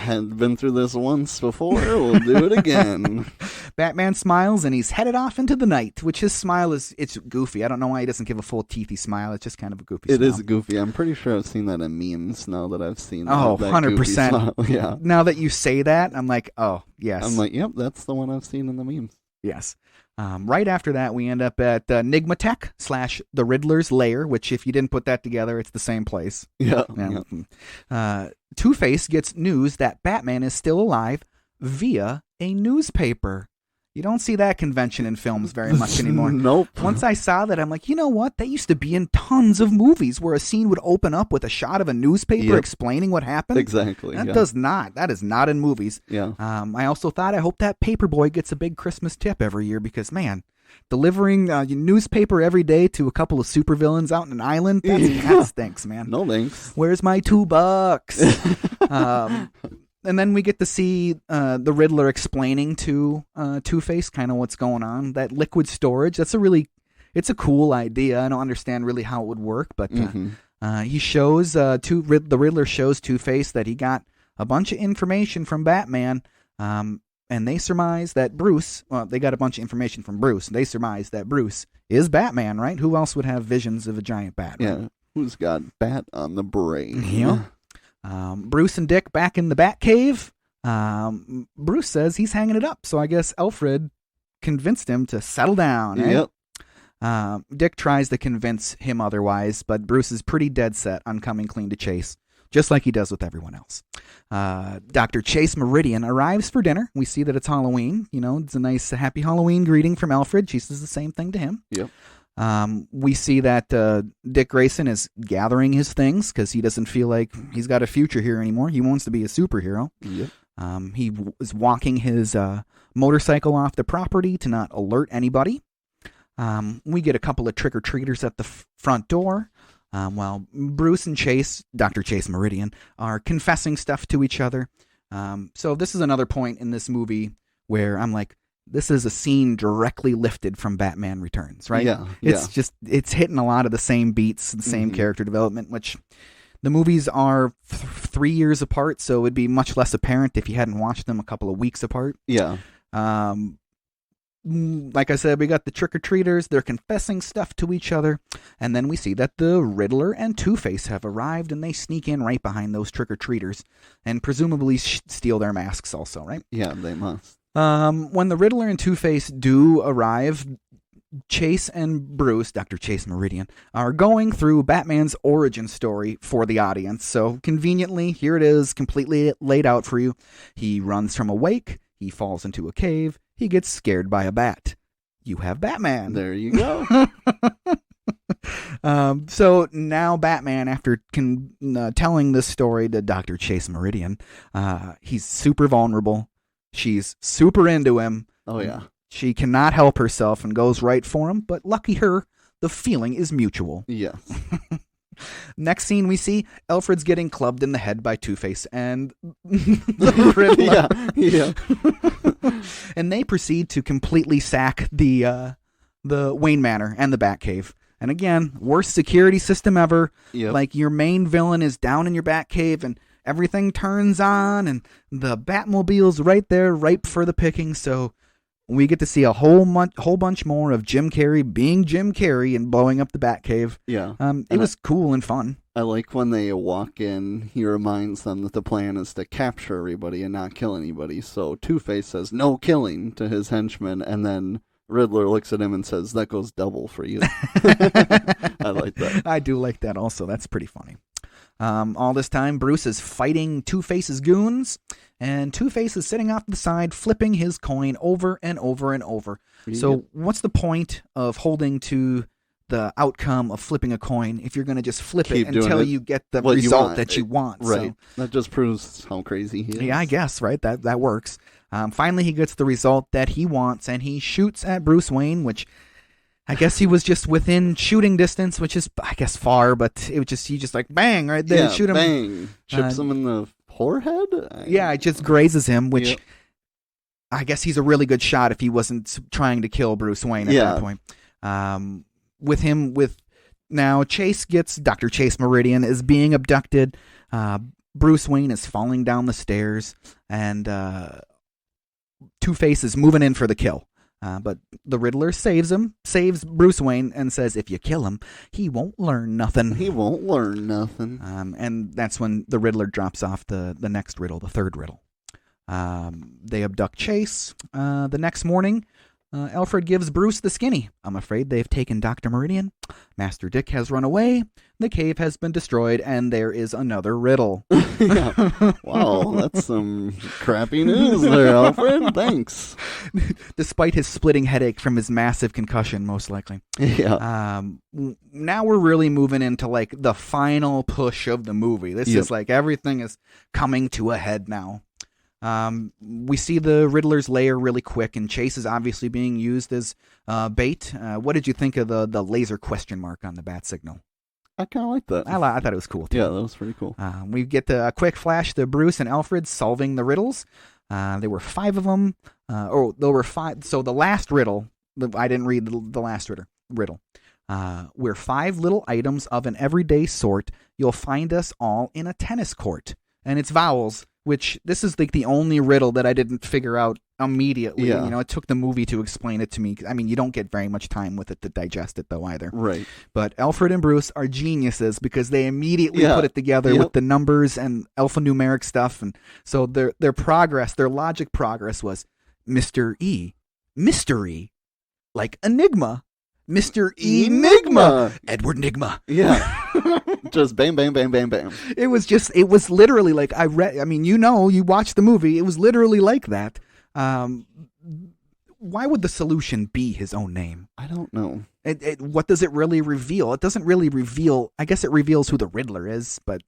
Had been through this once before. We'll do it again. Batman smiles and he's headed off into the night, which his smile it's goofy. I don't know why he doesn't give a full teethy smile. It's just kind of a goofy smile. It is goofy. I'm pretty sure I've seen that in memes now that I've seen that. 100%. Yeah. Now that you say that, I'm like, oh, yes. I'm like, yep, that's the one I've seen in the memes. Yes. Right after that, we end up at Nigmatech / the Riddler's lair, which if you didn't put that together, it's the same place. Yeah. Two-Face gets news that Batman is still alive via a newspaper. You don't see that convention in films very much anymore. Nope. Once I saw that, I'm like, you know what? That used to be in tons of movies where a scene would open up with a shot of a newspaper explaining what happened. Exactly. That is not in movies. Yeah. I also thought, I hope that Paperboy gets a big Christmas tip every year because, man, delivering a newspaper every day to a couple of supervillains out in an island, that stinks, man. No thanks. Where's my $2? And then we get to see the Riddler explaining to Two-Face kind of what's going on. That liquid storage, it's a cool idea. I don't understand really how it would work, but he shows, the Riddler shows Two-Face that he got a bunch of information from Batman, and they surmise that they got a bunch of information from Bruce, and they surmise that Bruce is Batman, right? Who else would have visions of a giant bat? Right? Yeah, who's got bat on the brain? Yeah. Bruce and Dick back in the Batcave. Bruce says he's hanging it up, so I guess Alfred convinced him to settle down. Eh? Yep. Dick tries to convince him otherwise, but Bruce is pretty dead set on coming clean to Chase, just like he does with everyone else. Dr. Chase Meridian arrives for dinner. We see that it's Halloween. It's a nice happy Halloween greeting from Alfred. She says the same thing to him. Yep. We see that Dick Grayson is gathering his things because he doesn't feel like he's got a future here anymore. He wants to be a superhero. Yep. He was walking his motorcycle off the property to not alert anybody. We get a couple of trick-or-treaters at the front door while Bruce and Chase, Dr. Chase Meridian, are confessing stuff to each other. So this is another point in this movie where I'm like, this is a scene directly lifted from Batman Returns, right? Yeah. It's hitting a lot of the same beats, the same character development, which the movies are 3 years apart, so it would be much less apparent if you hadn't watched them a couple of weeks apart. Yeah. Like I said, we got the trick-or-treaters. They're confessing stuff to each other. And then we see that the Riddler and Two-Face have arrived, and they sneak in right behind those trick-or-treaters and presumably steal their masks also, right? Yeah, they must. When the Riddler and Two-Face do arrive, Chase and Bruce, Dr. Chase Meridian, are going through Batman's origin story for the audience. So conveniently, here it is, completely laid out for you. He runs from a wake. He falls into a cave. He gets scared by a bat. You have Batman. There you go. So now Batman, after telling this story to Dr. Chase Meridian, he's super vulnerable. She's super into him. Oh, yeah. She cannot help herself and goes right for him, but lucky her, the feeling is mutual. Yes. Next scene we see, Alfred's getting clubbed in the head by Two-Face and the Riddler. Yeah. And they proceed to completely sack the Wayne Manor and the Batcave. And again, worst security system ever. Yep. Like your main villain is down in your Batcave and everything turns on and the Batmobile's right there, ripe for the picking. So we get to see a whole bunch more of Jim Carrey being Jim Carrey and blowing up the Batcave. Yeah. It was cool and fun. I like when they walk in, he reminds them that the plan is to capture everybody and not kill anybody. So Two-Face says, no killing to his henchmen, and then Riddler looks at him and says, that goes double for you. I like that. I do like that also. That's pretty funny. All this time, Bruce is fighting Two-Face's goons, and Two-Face is sitting off to the side, flipping his coin over and over and over. Yep. So what's the point of holding to the outcome of flipping a coin if you're going to just flip it until you get the result that you want? Right. So, that just proves how crazy he is. Yeah, I guess, right? That works. Finally, he gets the result that he wants, and he shoots at Bruce Wayne, which I guess he was just within shooting distance, which is, I guess, far, but it was just, he just like, bang, right there, shoot him. Bang. Chips him in the forehead? Yeah, it just grazes him, which I guess he's a really good shot if he wasn't trying to kill Bruce Wayne at that point. Now Dr. Chase Meridian is being abducted. Bruce Wayne is falling down the stairs, and Two-Face is moving in for the kill. But the Riddler saves Bruce Wayne, and says, if you kill him, he won't learn nothing. And that's when the Riddler drops off the next riddle, the third riddle. They abduct Chase. The next morning, Alfred gives Bruce the skinny. I'm afraid they've taken Dr. Meridian. Master Dick has run away. The cave has been destroyed, and there is another riddle. Wow, that's some crappy news there, Alfred. Thanks. Despite his splitting headache from his massive concussion, most likely. Yeah. Now we're really moving into like the final push of the movie. This is like everything is coming to a head now. We see the Riddler's lair really quick, and Chase is obviously being used as bait. What did you think of the laser question mark on the bat signal? I kind of like that. I thought it was cool, too. Yeah, that was pretty cool. We get a quick flash to Bruce and Alfred solving the riddles. There were 5 of them. There were 5. So the last riddle, I didn't read the last riddle. We're 5 little items of an everyday sort. You'll find us all in a tennis court. And it's vowels, which this is like the only riddle that I didn't figure out immediately. Yeah. You know, it took the movie to explain it to me. I mean, you don't get very much time with it to digest it, though, either. Right. But Alfred and Bruce are geniuses because they immediately put it together with the numbers and alphanumeric stuff. And so their logic progress was Mr. E, mystery, like enigma. Mr. Enigma. Edward Nigma. Yeah. Just bam, bam, bam, bam, bam. It was literally like you watched the movie. It was literally like that. Why would the solution be his own name? I don't know. What does it really reveal? It doesn't really reveal. I guess it reveals who the Riddler is, but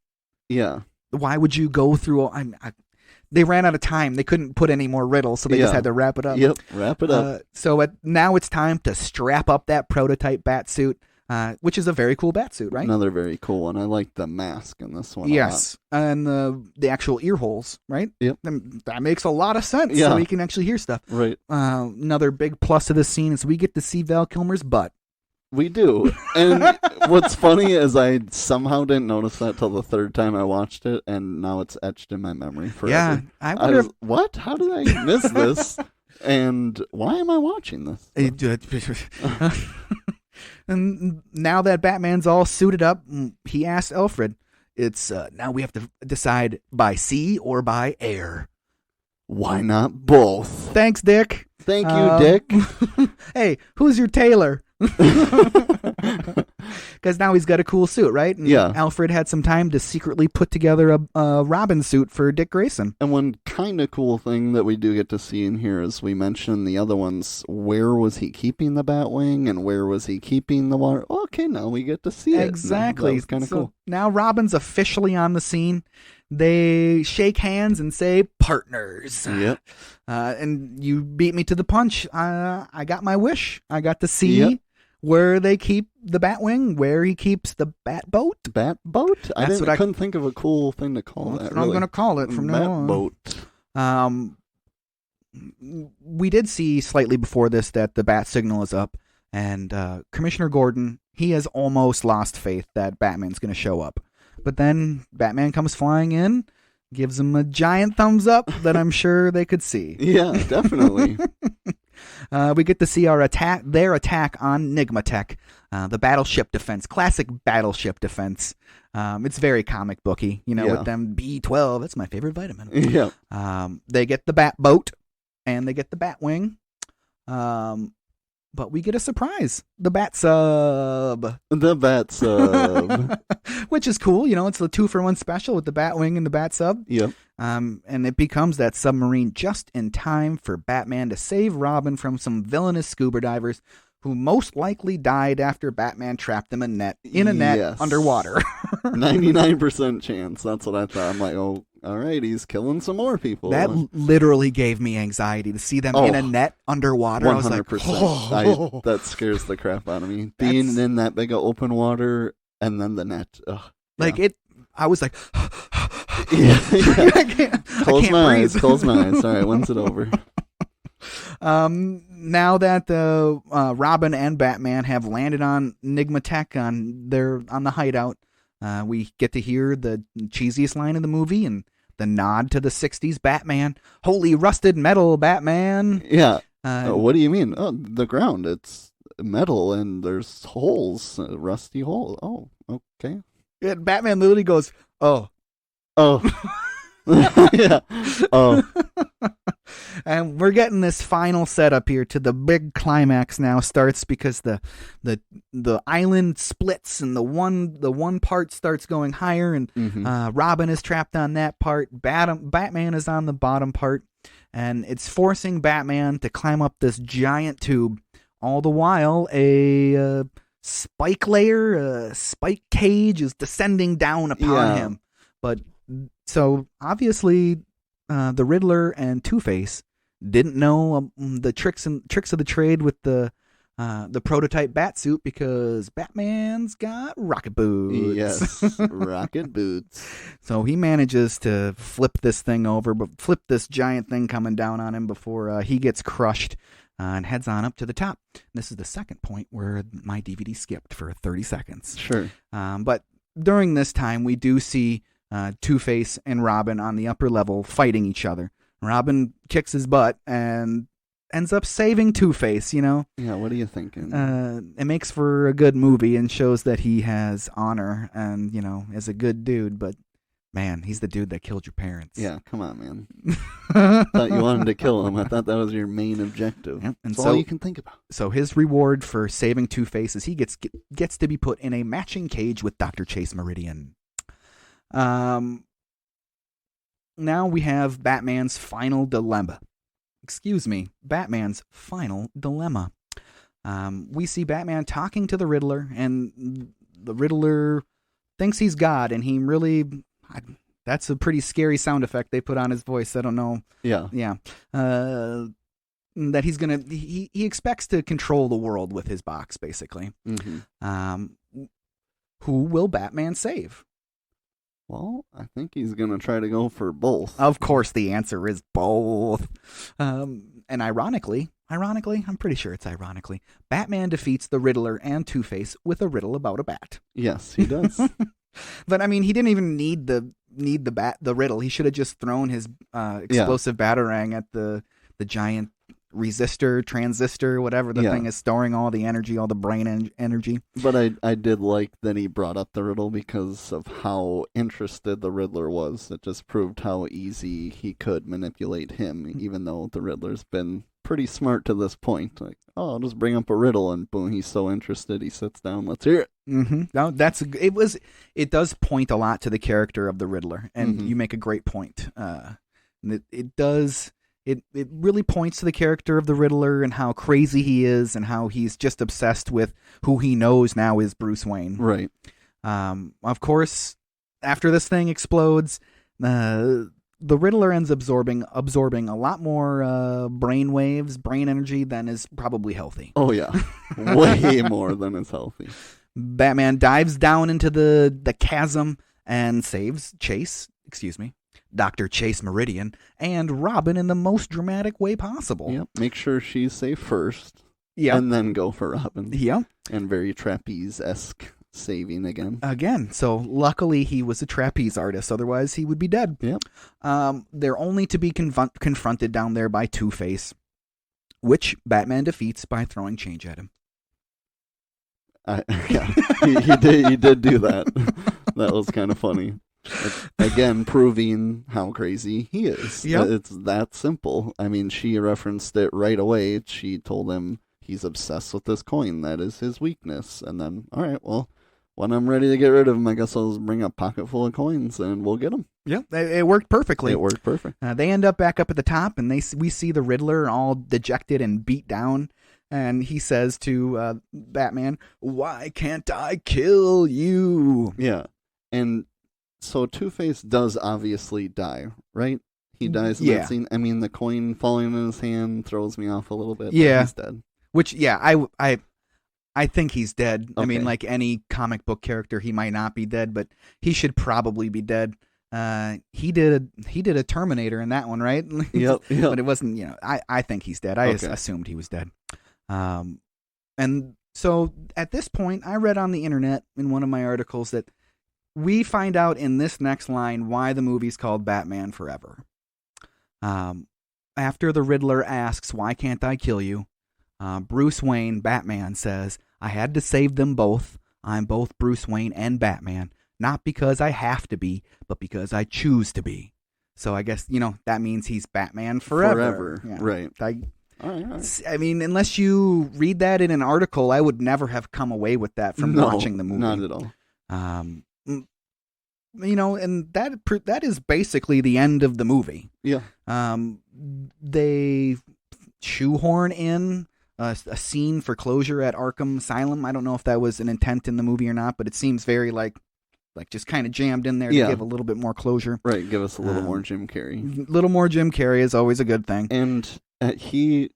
yeah. Why would you go through? They ran out of time. They couldn't put any more riddles, so they just had to wrap it up. Yep, wrap it up. Now it's time to strap up that prototype bat suit, which is a very cool bat suit, right? Another very cool one. I like the mask in this one. Yes, and the actual ear holes, right? Yep. That makes a lot of sense. Yeah. So we can actually hear stuff. Right. Another big plus of this scene is we get to see Val Kilmer's butt. We do. And what's funny is I somehow didn't notice that till the third time I watched it, and now it's etched in my memory forever. Yeah. I wonder what? How did I miss this? And why am I watching this? And now that Batman's all suited up, he asks Alfred, it's now we have to decide by sea or by air. Why not both? Thanks, Dick. Thank you, Dick. Hey, who's your tailor? Because now he's got a cool suit, right? And Alfred had some time to secretly put together a Robin suit for Dick Grayson. And one kind of cool thing that we do get to see in here is we mentioned the other ones. Where was he keeping the Batwing and where was he keeping the water? Okay, now we get to see it. Exactly. It's kind of cool. Now Robin's officially on the scene. They shake hands and say, partners. Yep. And you beat me to the punch. I got my wish. I got to see where they keep the Batwing, where he keeps the Batboat. Batboat? I couldn't think of a cool thing to call that. Really. I'm going to call it from now on. Batboat. We did see slightly before this that the bat signal is up, and Commissioner Gordon, he has almost lost faith that Batman's going to show up. But then Batman comes flying in, gives him a giant thumbs up that I'm sure they could see. Yeah, definitely. We get to see their attack on Nigmatech, the battleship defense, classic battleship defense. It's very comic booky, with them B12. That's my favorite vitamin. Yeah. They get the Batboat, and they get the Batwing. But we get a surprise. The Bat Sub. The Bat Sub. Which is cool. It's the 2-for-1 special with the Batwing and the Bat Sub. Yep. And it becomes that submarine just in time for Batman to save Robin from some villainous scuba divers who most likely died after Batman trapped them in a net underwater. 99% chance. That's what I thought. I'm like, oh, all right, he's killing some more people. That literally gave me anxiety to see them in a net underwater. 100%. I was like, that scares the crap out of me. Being in that big open water and then the net. I was like, I can't breathe. Close my eyes. All right, when's it over? Now that Robin and Batman have landed on Enigma Tech on the hideout, we get to hear the cheesiest line of the movie and the nod to the 60s Batman. Holy rusted metal, Batman. Yeah. What do you mean? Oh, the ground. It's metal and there's holes, rusty hole. Oh, okay. Yeah, Batman literally goes, oh. Yeah. Oh. And we're getting this final setup here to the big climax now starts because the island splits and the one part starts going higher and Robin is trapped on that part. Batman is on the bottom part, and it's forcing Batman to climb up this giant tube. All the while, a spike cage is descending down upon him. But so obviously, the Riddler and Two-Face didn't know the tricks of the trade with the prototype Batsuit because Batman's got rocket boots. Yes, rocket boots. So he manages to flip this giant thing coming down on him before he gets crushed and heads on up to the top. This is the second point where my DVD skipped for 30 seconds. Sure. But during this time, we do see Two-Face and Robin on the upper level fighting each other. Robin kicks his butt and ends up saving Two-Face, Yeah, what are you thinking? It makes for a good movie and shows that he has honor and, is a good dude, but man, he's the dude that killed your parents. Yeah, come on, man. Thought you wanted to kill him. I thought that was your main objective. Yep. And that's all you can think about. So his reward for saving Two-Face is he gets to be put in a matching cage with Dr. Chase Meridian. Now we have Batman's final dilemma. We see Batman talking to the Riddler, and the Riddler thinks he's God, and he really... that's a pretty scary sound effect they put on his voice. I don't know. Yeah. Yeah. That he's going to... He expects to control the world with his box, basically. Mm-hmm. Who will Batman save? Well, I think he's going to try to go for both. Of course, the answer is both. And ironically, I'm pretty sure it's ironically, Batman defeats the Riddler and Two-Face with a riddle about a bat. Yes, he does. But I mean, he didn't even need the riddle. He should have just thrown his explosive batarang at the giant resistor, transistor, whatever the thing is storing all the energy, all the brain energy. But I did like that he brought up the riddle because of how interested the Riddler was. It just proved how easy he could manipulate him, even though the Riddler's been pretty smart to this point. Like, I'll just bring up a riddle, and boom, he's so interested, he sits down. Let's hear it. Mm-hmm. No, it does point a lot to the character of the Riddler, and you make a great point. It does. It really points to the character of the Riddler and how crazy he is and how he's just obsessed with who he knows now is Bruce Wayne. Right. Of course, after this thing explodes, the Riddler ends absorbing a lot more brain energy than is probably healthy. Oh, yeah. Way more than is healthy. Batman dives down into the chasm and saves Dr. Chase Meridian and Robin in the most dramatic way possible. Yep. Make sure she's safe first. Yeah. And then go for Robin. Yeah. And very trapeze-esque saving again. So luckily he was a trapeze artist. Otherwise he would be dead. Yep. They're only to be confronted down there by Two-Face, which Batman defeats by throwing change at him. He did do that. That was kind of funny. Again, proving how crazy he is. Yep. It's that simple. I mean, she referenced it right away. She told him he's obsessed with this coin. That is his weakness. And then, all right, well, when I'm ready to get rid of him, I guess I'll just bring a pocket full of coins and we'll get him. Yeah, it worked perfectly. It worked perfect. They end up back up at the top, and we see the Riddler all dejected and beat down. And he says to Batman, "Why can't I kill you?" Yeah, and so Two-Face does obviously die, right? He dies in that scene. I mean, the coin falling in his hand throws me off a little bit. Yeah, he's dead. Which, I think he's dead. Okay. I mean, like any comic book character, he might not be dead, but he should probably be dead. he did a Terminator in that one, right? Yep. But it wasn't. I think he's dead. I Okay. assumed he was dead. And so at this point, I read on the internet in one of my articles that we find out in this next line why the movie's called Batman Forever. After the Riddler asks, "Why can't I kill you?" Bruce Wayne, Batman, says, "I had to save them both. I'm both Bruce Wayne and Batman, not because I have to be, but because I choose to be." So I guess, that means he's Batman forever. Yeah. Right. All right. I mean, unless you read that in an article, I would never have come away with that from watching the movie. Not at all. And that is basically the end of the movie. Yeah. They shoehorn in a scene for closure at Arkham Asylum. I don't know if that was an intent in the movie or not, but it seems very like just kind of jammed in there to give a little bit more closure. Right, give us a little more Jim Carrey. A little more Jim Carrey is always a good thing. And he,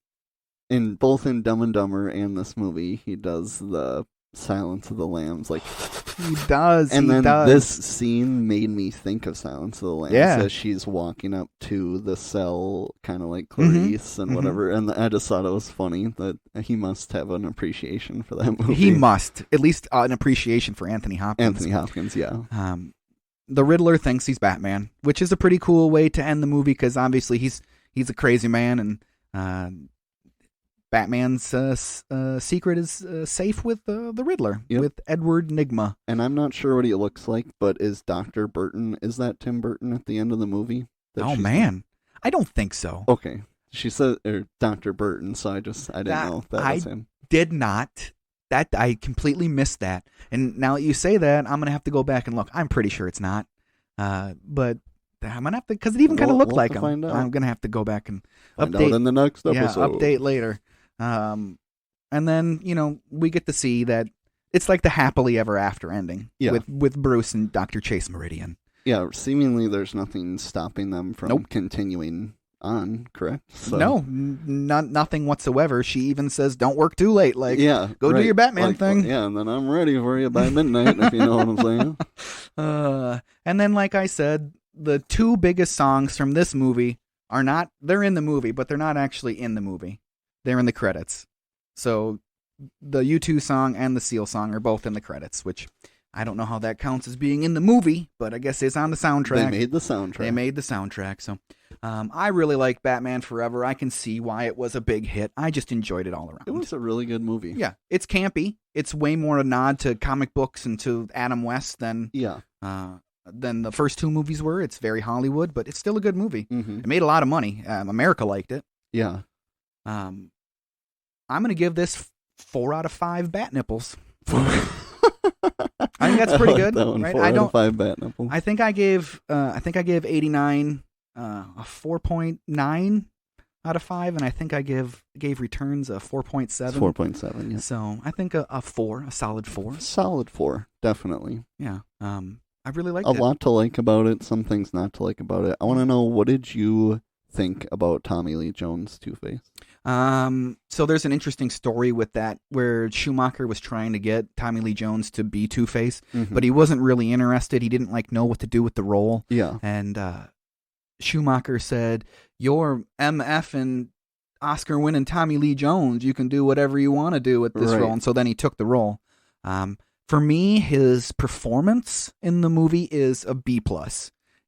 both in Dumb and Dumber and this movie, he does the Silence of the Lambs. He does. And then this scene made me think of Silence of the Lambs. Yeah. As she's walking up to the cell, kind of like Clarice and whatever. And I just thought it was funny that he must have an appreciation for that movie. He must. At least an appreciation for Anthony Hopkins. Anthony Hopkins, yeah. The Riddler thinks he's Batman, which is a pretty cool way to end the movie because obviously he's a crazy man and Batman's secret is safe with the Riddler, with Edward Nygma. And I'm not sure what he looks like, but is Dr. Burton, is that Tim Burton at the end of the movie? Oh, man. I don't think so. Okay. She said, or Dr. Burton, so I didn't know if that was him. Did not. I completely missed that. And now that you say that, I'm going to have to go back and look. I'm pretty sure it's not. But I'm going to have to, because it even kind of looked like him. I'm going to have to go back and find update out in the next episode. Yeah, update later. And then, we get to see that it's like the happily ever after ending with Bruce and Dr. Chase Meridian. Yeah, seemingly there's nothing stopping them from continuing on, correct? So. No, nothing whatsoever. She even says, "Don't work too late." Go do your Batman thing. Yeah, and then I'm ready for you by midnight, if you know what I'm saying. And then, like I said, the two biggest songs from this movie they're in the movie, but they're not actually in the movie. They're in the credits. So the U2 song and the Seal song are both in the credits, which I don't know how that counts as being in the movie, but I guess it's on the soundtrack. They made the soundtrack. So I really like Batman Forever. I can see why it was a big hit. I just enjoyed it all around. It was a really good movie. Yeah, it's campy. It's way more a nod to comic books and to Adam West than the first two movies were. It's very Hollywood, but it's still a good movie. Mm-hmm. It made a lot of money. America liked it. Yeah. I'm going to give this 4 out of 5 bat nipples. I think that's pretty good, right? 4 out of 5 bat nipples. I think I gave 89 a 4.9 out of 5, and I think I gave Returns a 4.7. 4.7, yeah. So I think a 4, a solid 4. Solid 4, definitely. Yeah. I really liked it. A lot to like about it, some things not to like about it. I want to know, what did you think about Tommy Lee Jones' Two-Face? So there's an interesting story with that where Schumacher was trying to get Tommy Lee Jones to be Two-Face, but he wasn't really interested. He didn't know what to do with the role. Yeah. And Schumacher said, "You're MF and Oscar-winning Tommy Lee Jones. You can do whatever you want to do with this role." And so then he took the role. For me, his performance in the movie is a B+.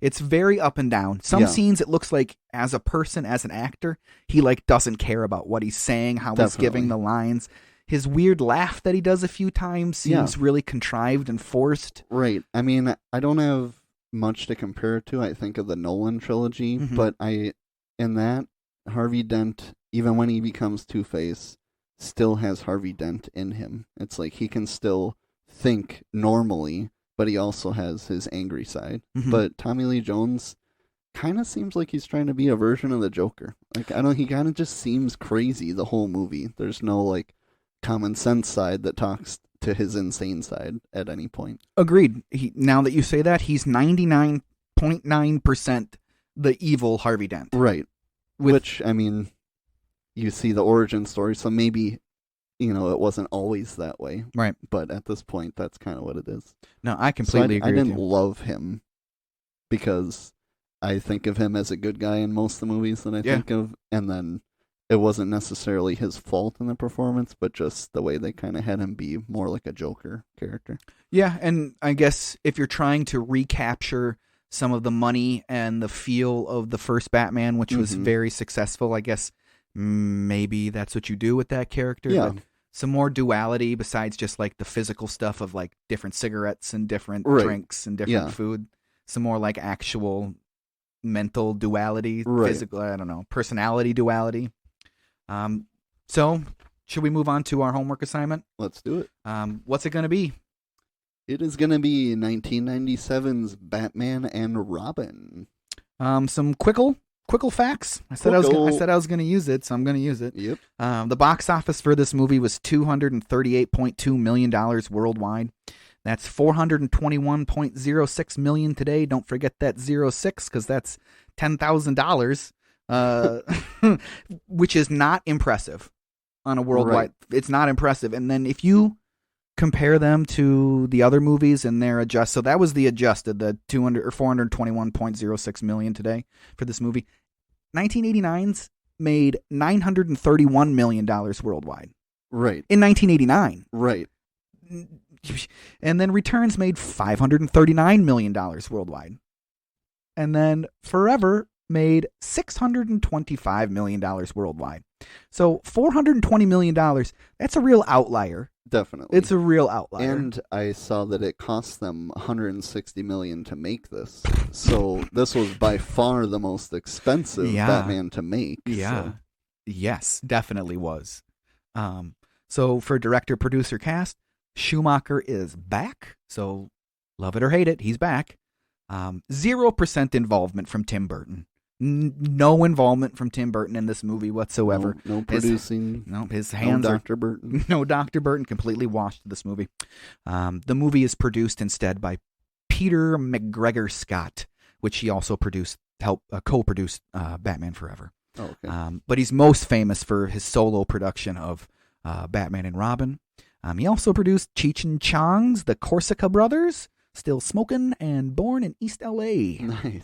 It's very up and down. Some scenes, it looks like as a person, as an actor, he doesn't care about what he's saying, how he's giving the lines. His weird laugh that he does a few times seems really contrived and forced. Right. I mean, I don't have much to compare it to. I think of the Nolan trilogy, but in that, Harvey Dent, even when he becomes Two-Face, still has Harvey Dent in him. It's like he can still think normally, but he also has his angry side. But Tommy Lee Jones kind of seems like he's trying to be a version of the Joker. He kind of just seems crazy the whole movie. There's no common sense side that talks to his insane side at any point. Agreed. Now that you say that, he's 99.9% the evil Harvey Dent. Right. Which, I mean, you see the origin story, so maybe it wasn't always that way. Right. But at this point, that's kind of what it is. No, I completely agree I with didn't love him because I think of him as a good guy in most of the movies that I think of, and then it wasn't necessarily his fault in the performance, but just the way they kind of had him be more like a Joker character. Yeah, and I guess if you're trying to recapture some of the money and the feel of the first Batman, which was very successful, I guess maybe that's what you do with that character. Yeah. But some more duality besides just like the physical stuff of like different cigarettes and different drinks and different food. Some more like actual mental duality, physical, I don't know, personality duality. So should we move on to our homework assignment? Let's do it. What's it going to be? It is going to be 1997's Batman and Robin. Some quickle facts. I said I was going to use it, so I'm going to use it. Yep. The box office for this movie was $238.2 million worldwide. That's $421.06 million today. Don't forget that 06 because that's $10,000, which is not impressive on a worldwide. Right. It's not impressive. And then if you compare them to the other movies and their adjust, so that was the adjusted, the 421.06 million today for this movie. 1989's made $931 million worldwide. Right. In 1989. Right. And then Returns made $539 million worldwide. And then Forever made $625 million worldwide. So $420 million, that's a real outlier. Definitely. It's a real outlier. And I saw that it cost them $160 million to make this. So this was by far the most expensive Batman to make. Yeah. So. Yes, definitely was. So for director, producer, cast, Schumacher is back. So love it or hate it, he's back. 0% involvement from Tim Burton. No involvement from Tim Burton in this movie whatsoever. No producing. His hands no Dr. Burton. No Dr. Burton. Completely washed this movie. The movie is produced instead by Peter McGregor Scott, which he also co-produced Batman Forever. Oh, okay. But he's most famous for his solo production of Batman and Robin. He also produced Cheech and Chong's The Corsica Brothers, Still Smoking, and Born in East L.A. Nice.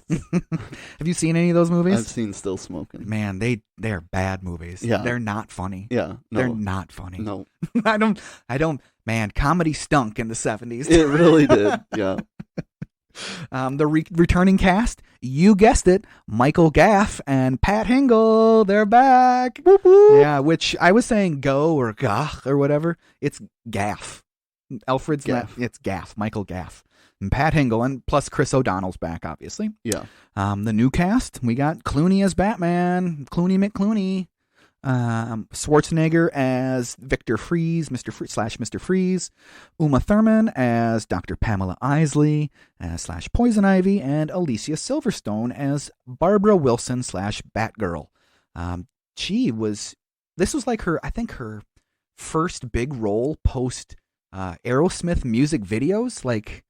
Have you seen any of those movies? I've seen Still Smoking. Man, they're bad movies. Yeah. They're not funny. Yeah. No. They're not funny. No. I don't, man, comedy stunk in the 70s. It really did. Yeah. The returning cast, you guessed it, Michael Gaff and Pat Hingle, they're back. Whoop, whoop. Yeah, which I was saying go or gah or whatever. It's Gaff. Alfred's Gaff. It's Gaff, Michael Gaff. And Pat Hingle, and plus Chris O'Donnell's back, obviously. Yeah. The new cast, we got Clooney as Batman, Clooney McClooney. Schwarzenegger as Victor Freeze, Mr. Freeze, Uma Thurman as Dr. Pamela Isley / Poison Ivy, and Alicia Silverstone as Barbara Wilson / Batgirl. This was like her first big role post Aerosmith music videos. Like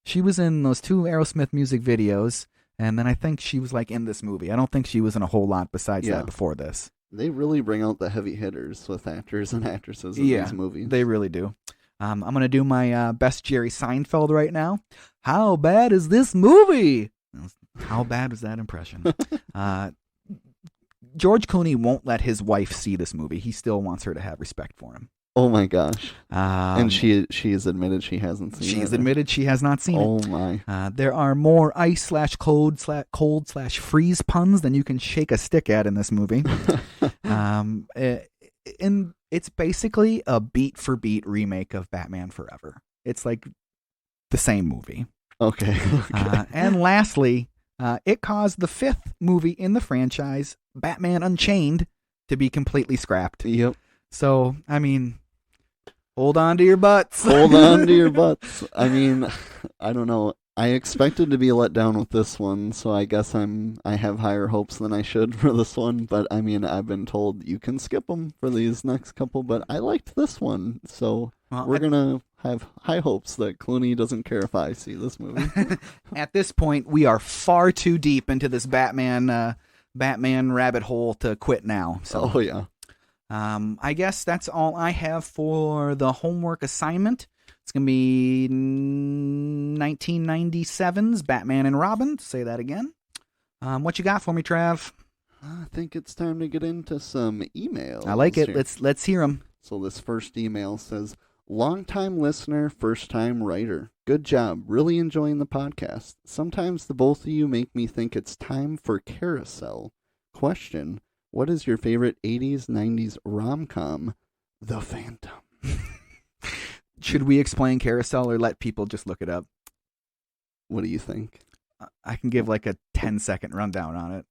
she was in those 2 Aerosmith music videos, and then I think she was like in this movie. I don't think she was in a whole lot besides that before this. They really bring out the heavy hitters with actors and actresses in these movies. They really do. I'm going to do my best Jerry Seinfeld right now. How bad is this movie? How bad was that impression? George Clooney won't let his wife see this movie. He still wants her to have respect for him. Oh my gosh. And she has admitted she hasn't seen it. She's admitted she has not seen it. Oh my. There are more ice / cold / freeze puns than you can shake a stick at in this movie. And it's basically a beat for beat remake of Batman Forever. It's like the same movie. Okay. And lastly, it caused the 5th movie in the franchise, Batman Unchained, to be completely scrapped. Yep. So, I mean, hold on to your butts. Hold on to your butts. I mean, I don't know. I expected to be let down with this one, so I guess I have higher hopes than I should for this one. But I mean, I've been told you can skip them for these next couple, but I liked this one, so we're gonna have high hopes that Clooney doesn't care if I see this movie. At this point, we are far too deep into this Batman rabbit hole to quit now. So. Oh yeah. I guess that's all I have for the homework assignment. It's going to be 9 1997's Batman and Robin. Say that again. What you got for me, Trav? I think it's time to get into some emails. I like it. Let's hear them. So this first email says, "Long-time listener, first-time writer. Good job. Really enjoying the podcast. Sometimes the both of you make me think it's time for Carousel. Question, what is your favorite 80s, 90s rom-com? The Phantom." Should we explain Carousel or let people just look it up? What do you think? I can give like a 10-second rundown on it.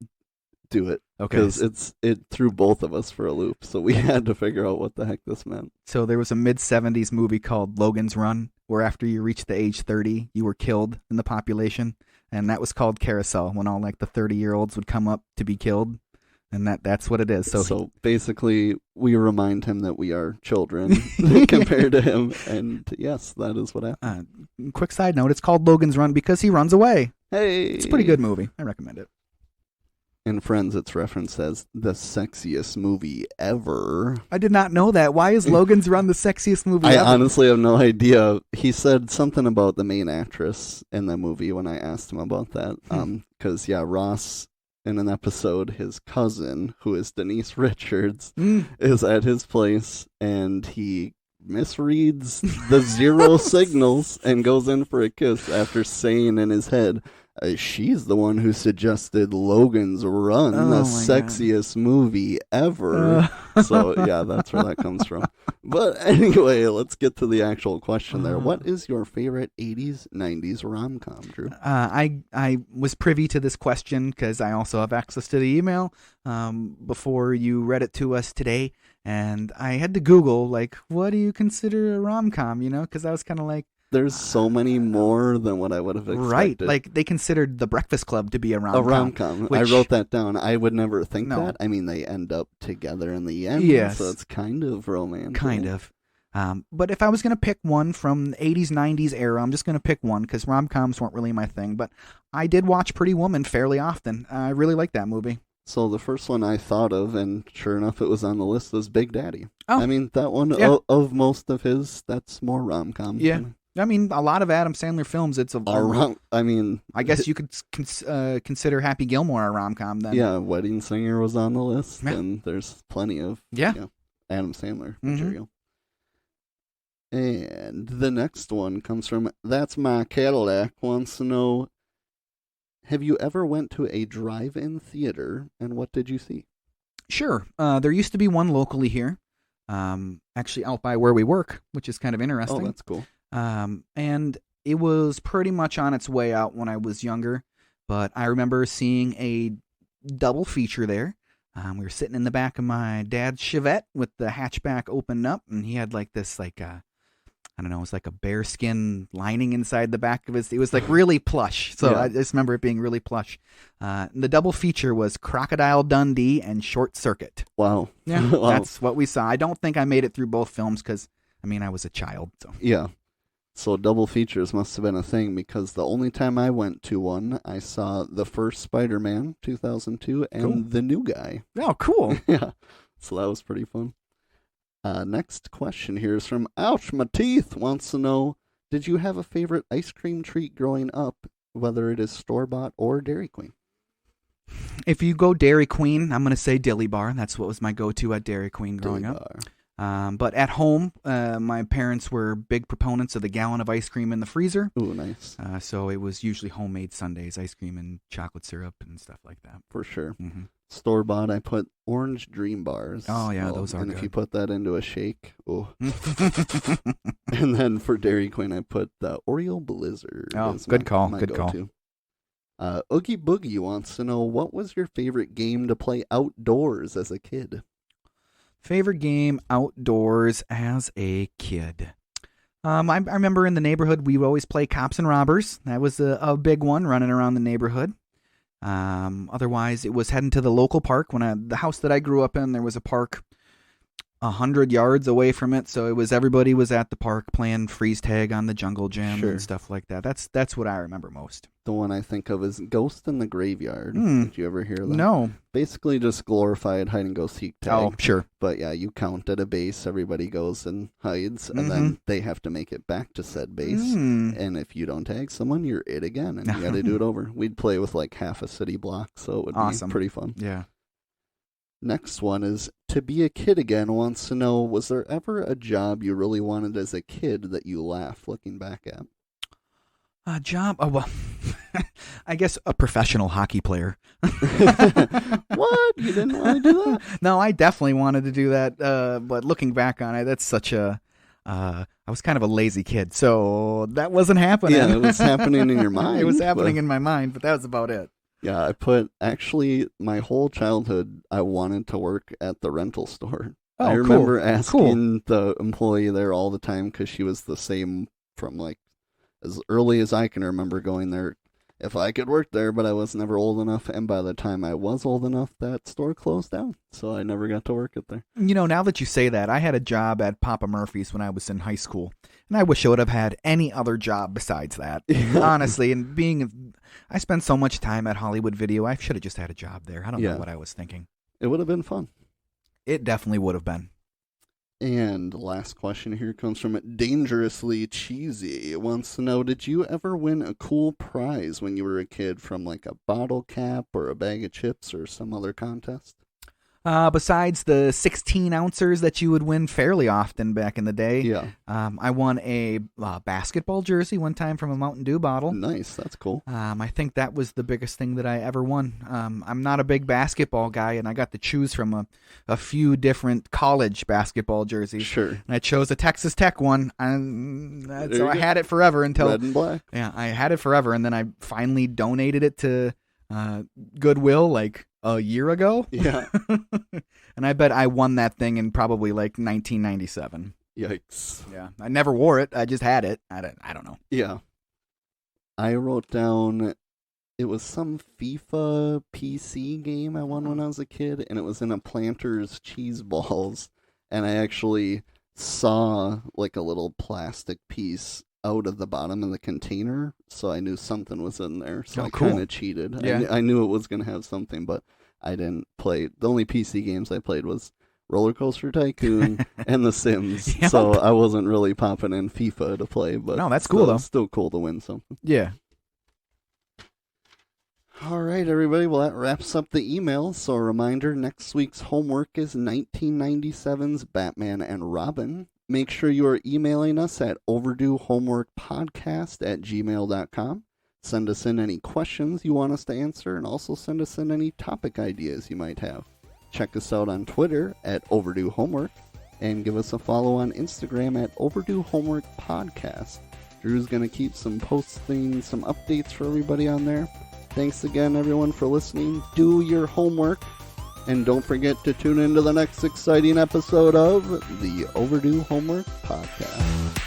Do it. Okay. Because it threw both of us for a loop, so we had to figure out what the heck this meant. So there was a mid-70s movie called Logan's Run, where after you reached the age 30, you were killed in the population, and that was called Carousel, when all like the 30-year-olds would come up to be killed, and that's what it is. So basically, we remind him that we are children compared to him, and yes, that is what happened. Quick side note, it's called Logan's Run because he runs away. Hey! It's a pretty good movie. I recommend it. In Friends, it's referenced as the sexiest movie ever. I did not know that. Why is Logan's Run the sexiest movie ever? I honestly have no idea. He said something about the main actress in the movie when I asked him about that. Because, Ross, in an episode, his cousin, who is Denise Richards, is at his place, and he misreads the 0 signals and goes in for a kiss after saying in his head, she's the one who suggested Logan's Run, the sexiest movie ever. So, that's where that comes from. But anyway, let's get to the actual question there. What is your favorite 80s, 90s rom-com, Drew? I was privy to this question because I also have access to the email before you read it to us today. And I had to Google, like, what do you consider a rom-com, Because I was kind of like, there's so many more than what I would have expected. Right, like they considered The Breakfast Club to be a rom-com. A rom-com. I wrote that down. I would never think that. I mean, they end up together in the end, so it's kind of romantic. Kind of. But if I was going to pick one from the 80s, 90s era, I'm just going to pick one because rom-coms weren't really my thing. But I did watch Pretty Woman fairly often. I really like that movie. So the first one I thought of, and sure enough it was on the list, was Big Daddy. Oh. I mean, that one, of most of his, that's more rom-com. Yeah. I mean, a lot of Adam Sandler films, it's I guess you could consider Happy Gilmore a rom-com then. Yeah, Wedding Singer was on the list, and there's plenty of Adam Sandler material. And the next one comes from That's My Cadillac, wants to know, have you ever went to a drive-in theater, and what did you see? Sure. There used to be one locally here, actually out by where we work, which is kind of interesting. Oh, that's cool. And it was pretty much on its way out when I was younger, but I remember seeing a double feature there. We were sitting in the back of my dad's Chevette with the hatchback opened up, and he had like this, I don't know, it was like a bearskin lining inside the back of his. It was like really plush. So I just remember it being really plush. The double feature was Crocodile Dundee and Short Circuit. Wow. Yeah, that's what we saw. I don't think I made it through both films because, I was a child. So. Yeah. So double features must have been a thing because the only time I went to one, I saw the first Spider-Man, 2002, and The New Guy. Oh, cool. Yeah. So that was pretty fun. Next question here is from Ouch, My Teeth wants to know, did you have a favorite ice cream treat growing up, whether it is store-bought or Dairy Queen? If you go Dairy Queen, I'm going to say Dilly Bar. That's what was my go-to at Dairy Queen growing up. But at home, my parents were big proponents of the gallon of ice cream in the freezer. Ooh, nice. So it was usually homemade sundaes, ice cream and chocolate syrup and stuff like that. For sure. Mm-hmm. Store-bought, I put Orange Dream Bars. Oh, yeah, those are good. And if you put that into a shake, And then for Dairy Queen, I put the Oreo Blizzard. Oh, good call. Good go-to. Oogie Boogie wants to know, what was your favorite game to play outdoors as a kid? Favorite game outdoors as a kid. I remember in the neighborhood, we would always play Cops and Robbers. That was a big one, running around the neighborhood. Otherwise, it was heading to the local park. The house that I grew up in, there was a park 100 yards away from it, so everybody was at the park playing freeze tag on the jungle gym and stuff like that. That's what I remember most. The one I think of is Ghost in the Graveyard. Did you ever hear that? No. Basically just glorified hide and go seek tag. Oh, sure. But yeah, you count at a base, everybody goes and hides, and then they have to make it back to said base. And if you don't tag someone, you're it again, and you got to do it over. We'd play with like half a city block, so it would be pretty fun. Yeah. Next one is, To Be a Kid Again wants to know, was there ever a job you really wanted as a kid that you laugh looking back at? A job? Oh, well, I guess a professional hockey player. What? You didn't want to do that? No, I definitely wanted to do that, but looking back on it, that's such a... I was kind of a lazy kid, so that wasn't happening. Yeah, it was happening in your mind. It was happening in my mind, but that was about it. Yeah, actually, my whole childhood, I wanted to work at the rental store. Oh, I remember asking the employee there all the time, because she was the same from like as early as I can remember going there, if I could work there, but I was never old enough, and by the time I was old enough, that store closed down, so I never got to work it there. You know, now that you say that, I had a job at Papa Murphy's when I was in high school, and I wish I would have had any other job besides that, honestly, and I spent so much time at Hollywood Video, I should have just had a job there. I don't know what I was thinking. It would have been fun. It definitely would have been. And last question here comes from Dangerously Cheesy. It wants to know, did you ever win a cool prize when you were a kid from like a bottle cap or a bag of chips or some other contest? Besides the 16-ouncers that you would win fairly often back in the day, I won a basketball jersey one time from a Mountain Dew bottle. Nice, that's cool. I think that was the biggest thing that I ever won. I'm not a big basketball guy, and I got to choose from a few different college basketball jerseys. Sure. And I chose a Texas Tech one, so I had it forever until... Red and black. Yeah, I had it forever, and then I finally donated it to Goodwill, like a year ago. Yeah. And I bet I won that thing in probably like 1997. Yikes. Yeah. I never wore it. I just had it. I don't know. Yeah. I wrote down, it was some FIFA PC game I won when I was a kid, and it was in a Planters cheese balls, and I actually saw like a little plastic piece out of the bottom of the container, so I knew something was in there, so I kind of cheated. Yeah. I knew it was going to have something, but I didn't play. The only PC games I played was Roller Coaster Tycoon and The Sims, so I wasn't really popping in FIFA to play, but no, that's cool, though. Still cool to win something. Yeah. All right, everybody. Well, that wraps up the email. So a reminder, next week's homework is 1997's Batman and Robin. Make sure you are emailing us at overduehomeworkpodcast@gmail.com. Send us in any questions you want us to answer, and also send us in any topic ideas you might have. Check us out on Twitter at Overdue Homework, and give us a follow on Instagram at Overdue Homework Podcast. Drew's going to keep posting some updates for everybody on there. Thanks again, everyone, for listening. Do your homework. And don't forget to tune into the next exciting episode of the Overdue Homework Podcast.